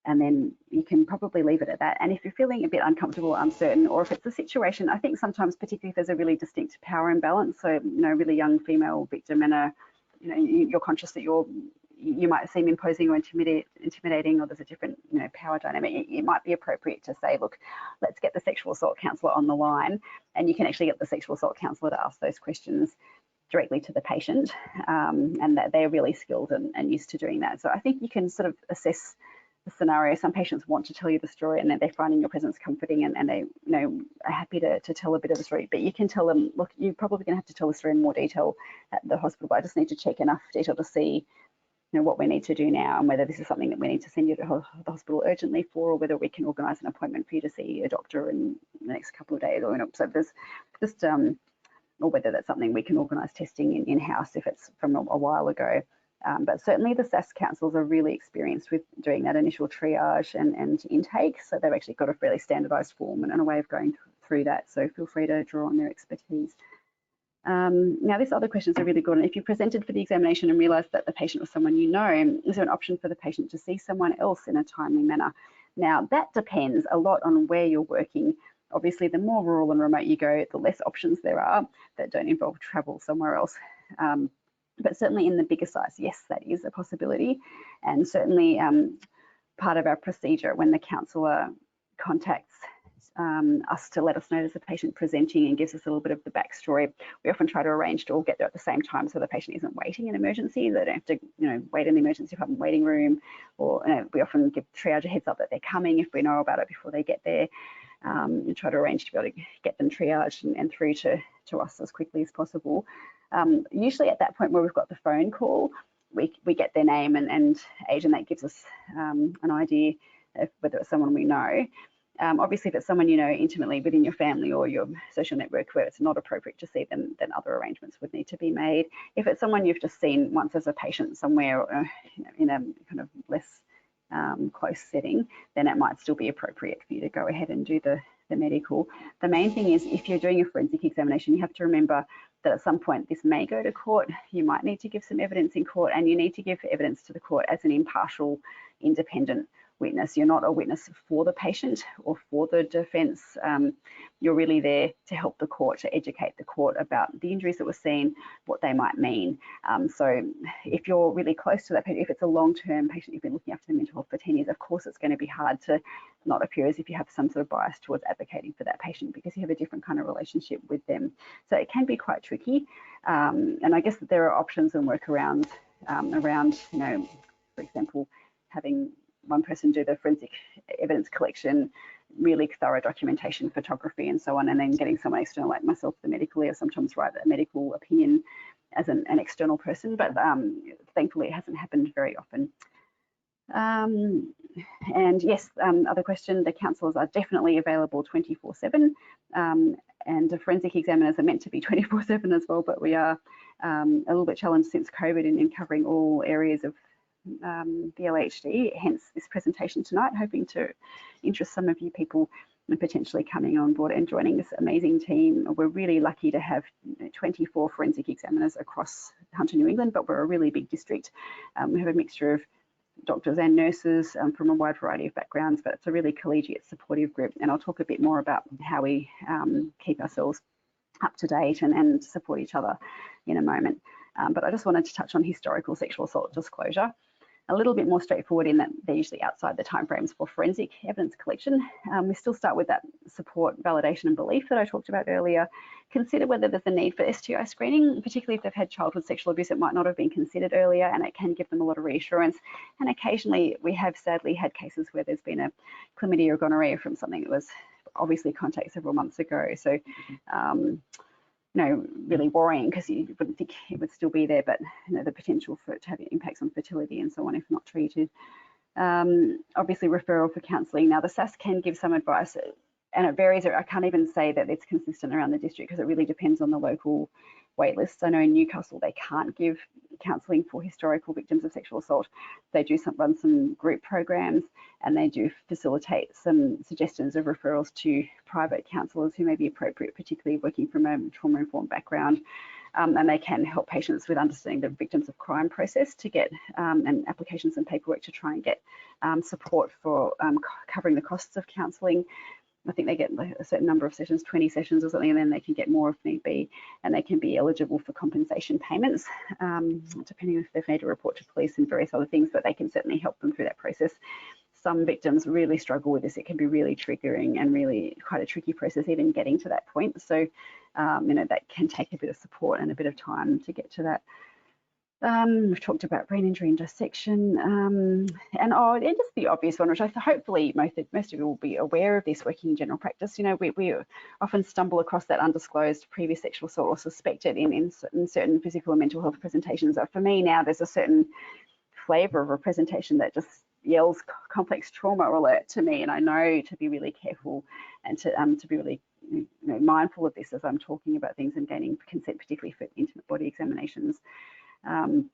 then you can probably leave it at that. And if you're feeling a bit uncomfortable, uncertain, or if it's a situation, I think sometimes, particularly if there's a really distinct power imbalance, so really young female victim, and you're conscious that you might seem imposing or intimidating, or there's a different power dynamic, it might be appropriate to say, look, let's get the sexual assault counsellor on the line, and you can actually get the sexual assault counsellor to ask those questions directly to the patient, and that they're really skilled and used to doing that. So I think you can sort of assess the scenario. Some patients want to tell you the story, and they're finding your presence comforting, and they are happy to tell a bit of the story. But you can tell them, look, you're probably going to have to tell the story in more detail at the hospital, but I just need to check enough detail to see what we need to do now, and whether this is something that we need to send you to the hospital urgently for, or whether we can organise an appointment for you to see a doctor in the next couple of days, or so there's just or whether that's something we can organise testing in-house if it's from a while ago. But certainly the SAS counsellors are really experienced with doing that initial triage and intake, so they've actually got a fairly standardised form and a way of going through that, so feel free to draw on their expertise. Now, this other question is a really good one. If you presented for the examination and realised that the patient was someone you know, is there an option for the patient to see someone else in a timely manner? Now, that depends a lot on where you're working. Obviously, the more rural and remote you go, the less options there are that don't involve travel somewhere else. But certainly in the bigger sites, yes, that is a possibility. And certainly part of our procedure when the counsellor contacts us to let us know there's a patient presenting and gives us a little bit of the backstory, we often try to arrange to all get there at the same time, so the patient isn't waiting in emergency. They don't have to wait in the emergency department waiting room, or we often give triage a heads up that they're coming if we know about it before they get there, and try to arrange to be able to get them triaged and through to us as quickly as possible. Usually at that point where we've got the phone call, we get their name and age, and that gives us an idea of whether it's someone we know. Obviously, if it's someone you know intimately within your family or your social network where it's not appropriate to see them, then other arrangements would need to be made. If it's someone you've just seen once as a patient somewhere in a kind of less close setting, then it might still be appropriate for you to go ahead and do the medical. The main thing is, if you're doing a forensic examination, you have to remember that at some point this may go to court. You might need to give some evidence in court, and you need to give evidence to the court as an impartial, independent witness. You're not a witness for the patient or for the defence. You're really there to help the court, to educate the court about the injuries that were seen, what they might mean. So if you're really close to that patient, if it's a long-term patient, you've been looking after their mental health for 10 years, of course it's going to be hard to not appear as if you have some sort of bias towards advocating for that patient, because you have a different kind of relationship with them. So it can be quite tricky. And I guess that there are options and workarounds around, you know, for example, having one person do the forensic evidence collection, really thorough documentation, photography and so on, and then getting someone external like myself, the medical or sometimes write a medical opinion as an external person, but thankfully it hasn't happened very often. And yes, other question, the counsellors are definitely available 24/7, and the forensic examiners are meant to be 24/7 as well, but we are a little bit challenged since COVID in covering all areas of the LHD, hence this presentation tonight, hoping to interest some of you people in potentially coming on board and joining this amazing team. We're really lucky to have 24 forensic examiners across Hunter, New England, but we're a really big district. We have a mixture of doctors and nurses from a wide variety of backgrounds, but it's a really collegiate, supportive group. And I'll talk a bit more about how we keep ourselves up to date and support each other in a moment. But I just wanted to touch on historical sexual assault disclosure. A little bit more straightforward in that they're usually outside the timeframes for forensic evidence collection. We still start with that support, validation and belief that I talked about earlier. Consider whether there's a need for STI screening, particularly if they've had childhood sexual abuse. It might not have been considered earlier, and it can give them a lot of reassurance. And occasionally we have sadly had cases where there's been a chlamydia or gonorrhea from something that was obviously contact several months ago. So you know, really worrying, because you wouldn't think it would still be there, but you know, the potential for it to have impacts on fertility and so on if not treated. Obviously referral for counselling. Now the SAS can give some advice, and it varies. I can't even say that it's consistent around the district because it really depends on the local wait lists. I know in Newcastle they can't give counselling for historical victims of sexual assault. They do run some group programs, and they do facilitate some suggestions of referrals to private counsellors who may be appropriate, particularly working from a trauma-informed background. And they can help patients with understanding the victims of crime process to get and applications and paperwork to try and get support for covering the costs of counselling. I think they get a certain number of sessions, 20 sessions or something, and then they can get more if need be, and they can be eligible for compensation payments, depending on if they've made a report to police and various other things, but they can certainly help them through that process. Some victims really struggle with this. It can be really triggering and really quite a tricky process even getting to that point. So, you know, that can take a bit of support and a bit of time to get to that. We've talked about brain injury and dissection, and just the obvious one, which hopefully most of you will be aware of this working in general practice. You know, we often stumble across that undisclosed previous sexual assault or suspected in certain physical and mental health presentations. For me now, there's a certain flavour of a presentation that just yells complex trauma alert to me, and I know to be really careful and to be really mindful of this as I'm talking about things and gaining consent, particularly for intimate body examinations. Let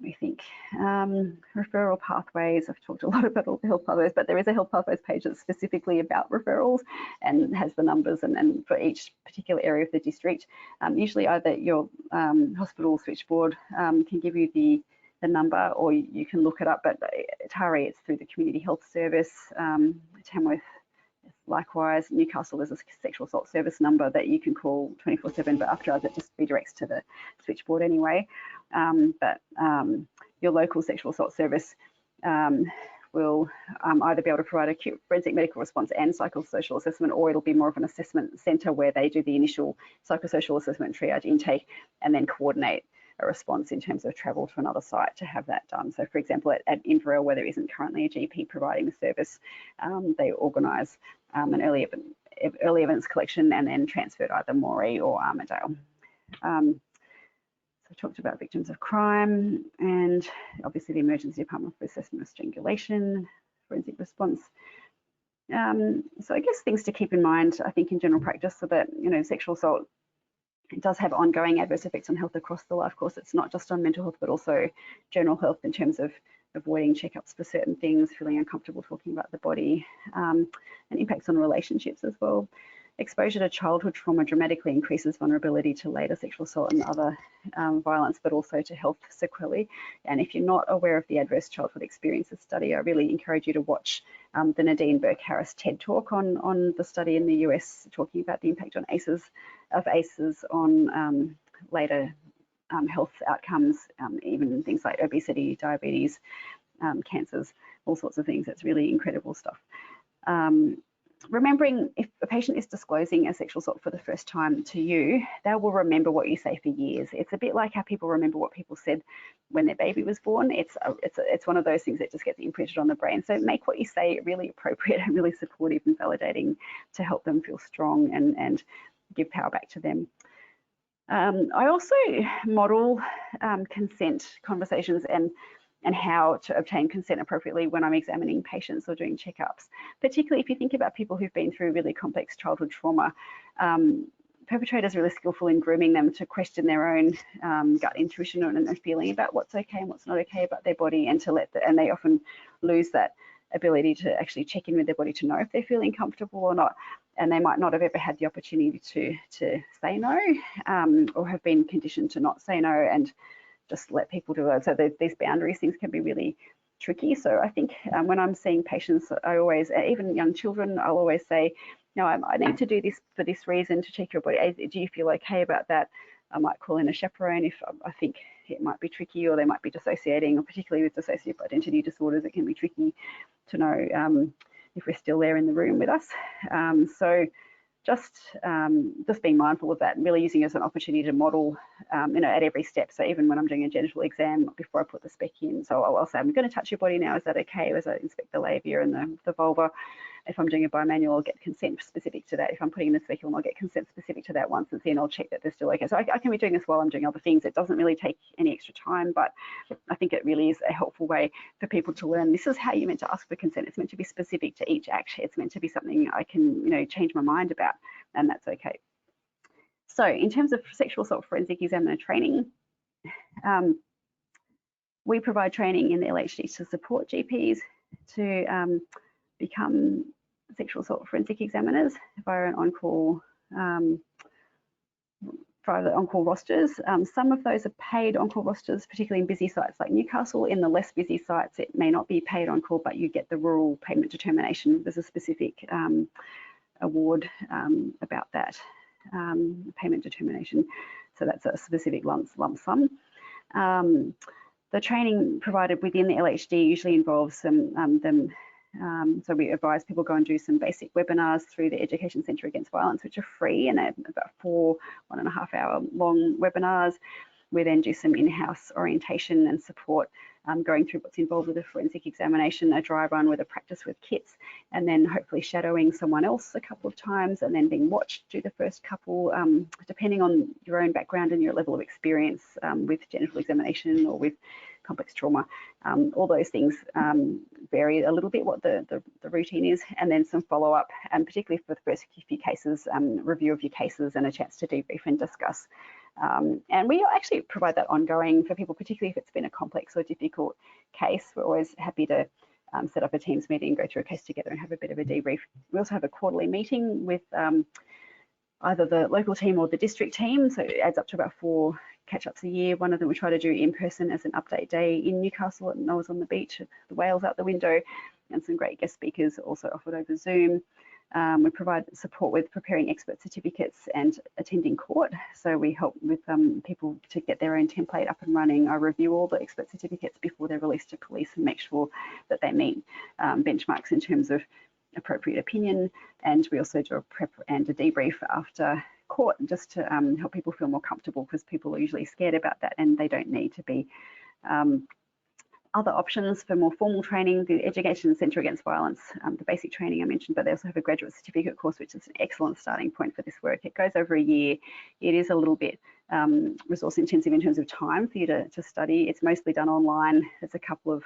me think. Referral pathways. I've talked a lot about all the health pathways, but there is a health pathways page that's specifically about referrals and has the numbers and for each particular area of the district. Usually either your hospital switchboard can give you the number, or you can look it up, but Tari, it's through the Community Health Service. Tamworth, likewise. Newcastle, there's a sexual assault service number that you can call 24/7, but after hours it just redirects to the switchboard anyway. But your local sexual assault service will either be able to provide acute forensic medical response and psychosocial assessment, or it'll be more of an assessment centre where they do the initial psychosocial assessment, triage, intake, and then coordinate a response in terms of travel to another site to have that done. So for example, at Inverell, where there isn't currently a GP providing the service, they organise an early evidence collection and then transferred either Moree or Armidale. So I talked about victims of crime and obviously the emergency department for assessment of strangulation, forensic response. So I guess things to keep in mind, I think, in general practice, so that, you know, sexual assault, it does have ongoing adverse effects on health across the life course. It's not just on mental health, but also general health in terms of avoiding checkups for certain things, feeling uncomfortable talking about the body, and impacts on relationships as well. exposure to childhood trauma dramatically increases vulnerability to later sexual assault and other violence, but also to health sequelae. And if you're not aware of the Adverse Childhood Experiences study, I really encourage you to watch the Nadine Burke-Harris TED Talk on the study in the US, talking about the impact on ACEs on later health outcomes, even things like obesity, diabetes, cancers, all sorts of things. It's really incredible stuff. Remembering if a patient is disclosing a sexual assault for the first time to you, they will remember what you say for years. It's a bit like how people remember what people said when their baby was born. It's one of those things that just gets imprinted on the brain. So make what you say really appropriate and really supportive and validating to help them feel strong and give power back to them. I also model consent conversations and how to obtain consent appropriately when I'm examining patients or doing checkups. Particularly if you think about people who've been through really complex childhood trauma, perpetrators are really skillful in grooming them to question their own gut intuition and feeling about what's okay and what's not okay about their body, and and they often lose that ability to actually check in with their body to know if they're feeling comfortable or not. And they might not have ever had the opportunity to say no, or have been conditioned to not say no and just let people do it. So these boundaries things can be really tricky. So I think when I'm seeing patients, I always, even young children, I'll always say, no, I need to do this for this reason to check your body. Do you feel okay about that? I might call in a chaperone if I think it might be tricky, or they might be dissociating, or particularly with dissociative identity disorders, it can be tricky to know if we're still there in the room with us. So just being mindful of that and really using it as an opportunity to model, at every step. So even when I'm doing a genital exam, before I put the spec in, so I'll say, I'm going to touch your body now. Is that okay? As I inspect the labia and the vulva. If I'm doing a bimanual, I'll get consent specific to that. If I'm putting in the speculum, I'll get consent specific to that once it's in. I'll check that they're still okay. So I can be doing this while I'm doing other things. It doesn't really take any extra time, but I think it really is a helpful way for people to learn. This is how you're meant to ask for consent. It's meant to be specific to each act. It's meant to be something I can, change my mind about, and that's okay. So in terms of sexual assault forensic examiner training, we provide training in the LHD to support GPs to become sexual assault forensic examiners via an on-call rosters. Some of those are paid on-call rosters, particularly in busy sites like Newcastle. In the less busy sites, it may not be paid on-call, but you get the rural payment determination. There's a specific award about that payment determination. So that's a specific lump sum. The training provided within the LHD usually involves so we advise people go and do some basic webinars through the Education Centre Against Violence, which are free, and they're about 4 1.5 hour long webinars. We then do some in-house orientation and support, going through what's involved with a forensic examination, a dry run with a practice with kits, and then hopefully shadowing someone else a couple of times, and then being watched do the first couple, depending on your own background and your level of experience with genital examination or with complex trauma. All those things vary a little bit what the routine is, and then some follow-up, and particularly for the first few cases, review of your cases and a chance to debrief and discuss. And we actually provide that ongoing for people, particularly if it's been a complex or difficult case. We're always happy to set up a Teams meeting, go through a case together and have a bit of a debrief. We also have a quarterly meeting with either the local team or the district team, so it adds up to about 4 catch-ups a year. One of them we try to do in person as an update day in Newcastle at Noah's on the beach, the whales out the window, and some great guest speakers also offered over Zoom. We provide support with preparing expert certificates and attending court. So we help with people to get their own template up and running. I review all the expert certificates before they're released to police and make sure that they meet benchmarks in terms of appropriate opinion. And we also do a prep and a debrief after court, just to help people feel more comfortable, because people are usually scared about that and they don't need to be. Other options for more formal training, the Education Centre Against Violence, the basic training I mentioned, but they also have a graduate certificate course, which is an excellent starting point for this work. It goes over a year. It is a little bit resource intensive in terms of time for you to study. It's mostly done online. There's a couple of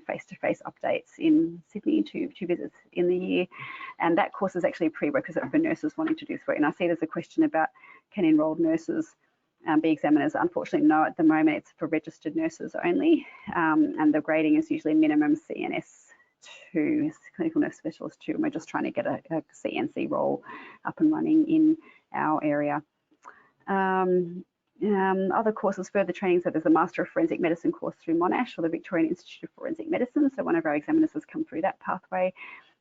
face-to-face updates in Sydney, two visits in the year. And that course is actually a prerequisite for nurses wanting to do this work. And I see there's a question about, can enrolled nurses be examiners? Unfortunately, no, at the moment it's for registered nurses only, and the grading is usually minimum CNS 2, clinical nurse specialist 2, and we're just trying to get a CNC role up and running in our area. Other courses, further training, so there's a Master of Forensic Medicine course through Monash or the Victorian Institute of Forensic Medicine, so one of our examiners has come through that pathway.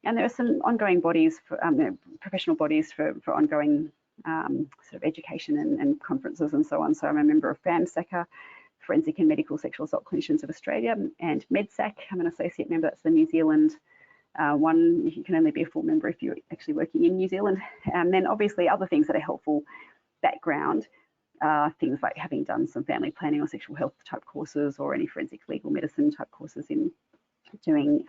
And there are some ongoing bodies, for, professional bodies for ongoing sort of education and conferences and so on. So I'm a member of FAMSACA, Forensic and Medical Sexual Assault Clinicians of Australia, and MedSAC. I'm an associate member. That's the New Zealand one. You can only be a full member if you're actually working in New Zealand. And then obviously other things that are helpful background, things like having done some family planning or sexual health type courses, or any forensic legal medicine type courses in doing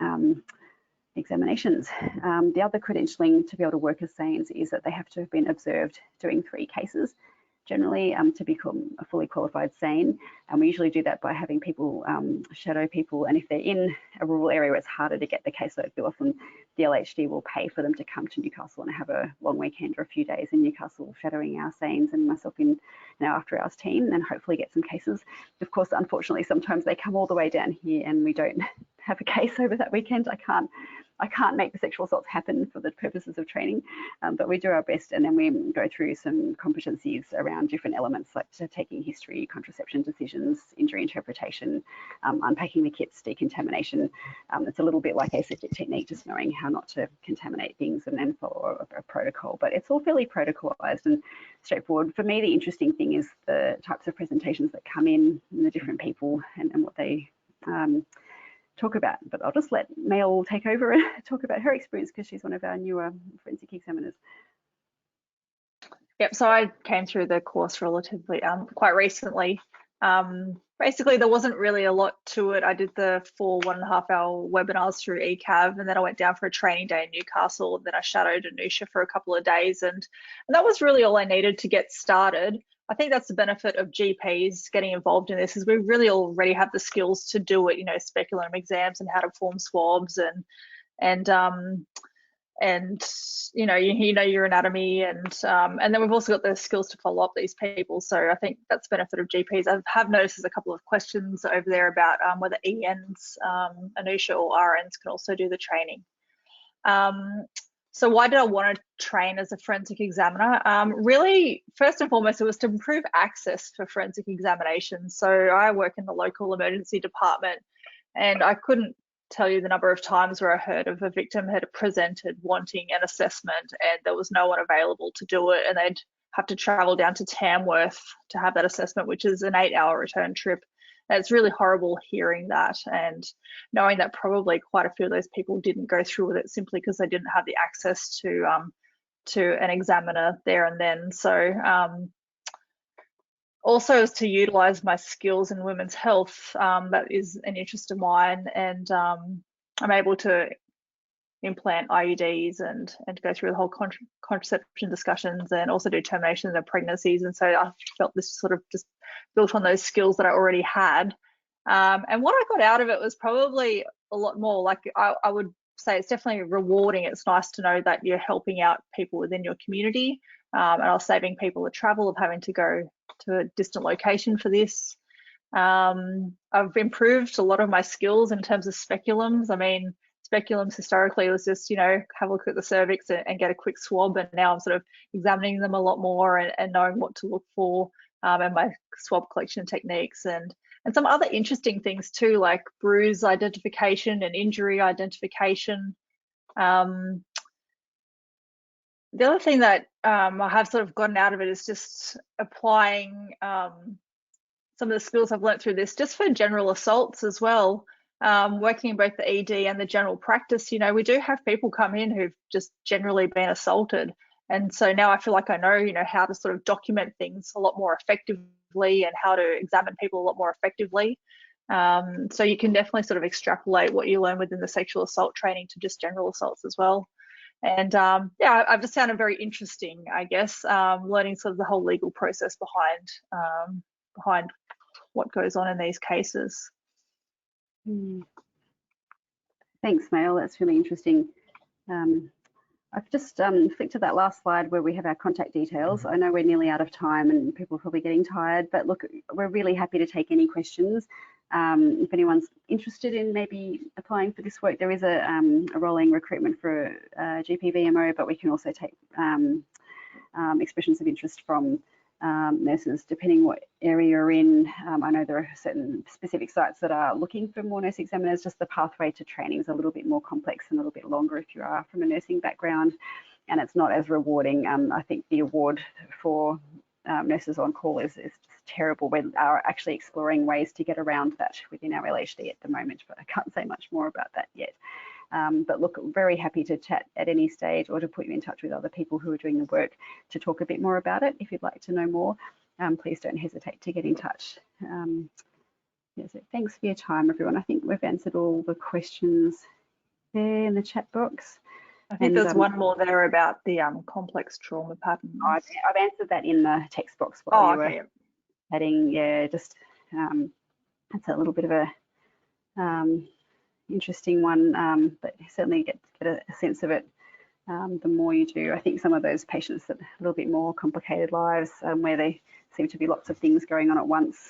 examinations. The other credentialing to be able to work as SANES is that they have to have been observed doing 3 cases generally to become a fully qualified SANE, and we usually do that by having people shadow people, and if they're in a rural area where it's harder to get the caseload, often the LHD will pay for them to come to Newcastle and have a long weekend or a few days in Newcastle shadowing our SANEs and myself in our after hours team, and hopefully get some cases. Of course, unfortunately, sometimes they come all the way down here and we don't have a case over that weekend. I can't make the sexual assaults happen for the purposes of training, but we do our best, and then we go through some competencies around different elements like taking history, contraception decisions, injury interpretation, unpacking the kits, decontamination. It's a little bit like aseptic technique, just knowing how not to contaminate things and then follow a protocol, but it's all fairly protocolized and straightforward. For me, the interesting thing is the types of presentations that come in and the different people and what they talk about, but I'll just let Mel take over and talk about her experience because she's one of our newer forensic examiners. Yep, so I came through the course relatively quite recently. Basically, there wasn't really a lot to it. I did the 4 1.5-hour webinars through ECAV, and then I went down for a training day in Newcastle, and then I shadowed Anusha for a couple of days, and that was really all I needed to get started. I think that's the benefit of GPs getting involved in this, is we really already have the skills to do it, you know, speculum exams and how to form swabs and you know, you know your anatomy, and then we've also got the skills to follow up these people. So I think that's the benefit of GPs. I have noticed there's a couple of questions over there about whether ENs, Anusha, or RNs can also do the training. So why did I want to train as a forensic examiner? Really, first and foremost, it was to improve access for forensic examinations. So I work in the local emergency department, and I couldn't tell you the number of times where I heard of a victim had presented wanting an assessment and there was no one available to do it, and they'd have to travel down to Tamworth to have that assessment, which is an 8-hour return trip. And it's really horrible hearing that and knowing that probably quite a few of those people didn't go through with it simply because they didn't have the access to an examiner there and then. So also is to utilize my skills in women's health. That is an interest of mine, and I'm able to implant IUDs and go through the whole contraception discussions, and also do terminations of pregnancies. And so I felt this sort of just built on those skills that I already had. And what I got out of it was probably a lot more. Like I would say it's definitely rewarding. It's nice to know that you're helping out people within your community, and I was saving people the travel of having to go to a distant location for this. I've improved a lot of my skills in terms of speculums. I mean, speculums historically was just, you know, have a look at the cervix and get a quick swab, and now I'm sort of examining them a lot more and knowing what to look for, and my swab collection techniques and some other interesting things too, like bruise identification and injury identification. The other thing that I have sort of gotten out of it is just applying some of the skills I've learnt through this just for general assaults as well. Working in both the ED and the general practice, you know, we do have people come in who've just generally been assaulted. And so now I feel like I know, you know, how to sort of document things a lot more effectively and how to examine people a lot more effectively. So you can definitely sort of extrapolate what you learn within the sexual assault training to just general assaults as well. And yeah, I've just found it very interesting, I guess, learning sort of the whole legal process behind what goes on in these cases. Thanks, Mel. That's really interesting. I've just flicked to that last slide where we have our contact details. I know we're nearly out of time and people are probably getting tired, but look, we're really happy to take any questions. If anyone's interested in maybe applying for this work, there is a rolling recruitment for GP VMO, but we can also take expressions of interest from nurses, depending what area you're in. I know there are certain specific sites that are looking for more nurse examiners. Just the pathway to training is a little bit more complex and a little bit longer if you are from a nursing background, and it's not as rewarding. I think the award for nurses on call is just terrible. We are actually exploring ways to get around that within our LHD at the moment, but I can't say much more about that yet. But look, very happy to chat at any stage or to put you in touch with other people who are doing the work to talk a bit more about it. If you'd like to know more, please don't hesitate to get in touch. So thanks for your time, everyone. I think we've answered all the questions there in the chat box. I think there's one more there about the complex trauma patterns. I've answered that in the text box while you were adding. Yeah, just that's a little bit of a interesting one, but certainly get a sense of it the more you do. I think some of those patients that a little bit more complicated lives, where they seem to be lots of things going on at once,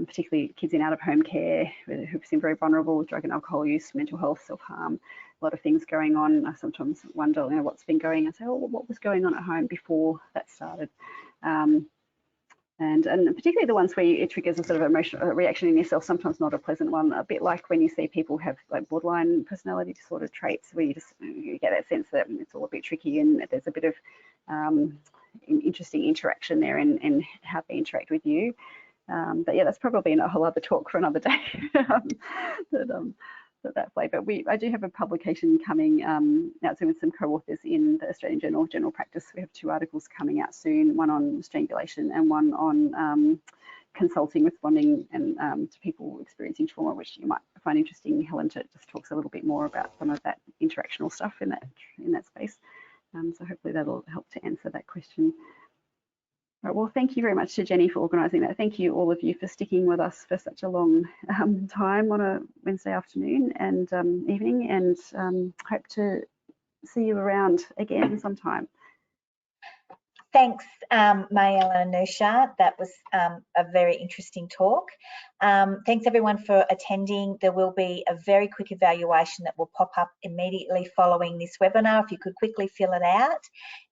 particularly kids in out-of-home care who seem very vulnerable with drug and alcohol use, mental health, self-harm, a lot of things going on. I sometimes wonder, what's been going on. I say, oh, what was going on at home before that started? And particularly the ones where it triggers a sort of emotional reaction in yourself, sometimes not a pleasant one, a bit like when you see people have like borderline personality disorder traits, where you get that sense that it's all a bit tricky and there's a bit of interesting interaction there in how they interact with you. But yeah, that's probably a whole other talk for another day. That play. But I do have a publication coming out soon with some co-authors in the Australian Journal of General Practice. We have 2 articles coming out soon, one on strangulation and one on consulting, responding and to people experiencing trauma, which you might find interesting. Helen just talks a little bit more about some of that interactional stuff in that space. So hopefully that'll help to answer that question. Right, well, thank you very much to Jenny for organising that. Thank you all of you for sticking with us for such a long time on a Wednesday afternoon and evening, and hope to see you around again sometime. Thanks, Mayel and Anusha. That was a very interesting talk. Thanks everyone for attending. There will be a very quick evaluation that will pop up immediately following this webinar. If you could quickly fill it out,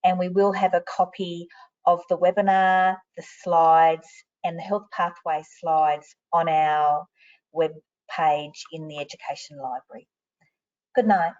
and we will have a copy of the webinar, the slides and the health pathway slides on our web page in the Education Library. Good night.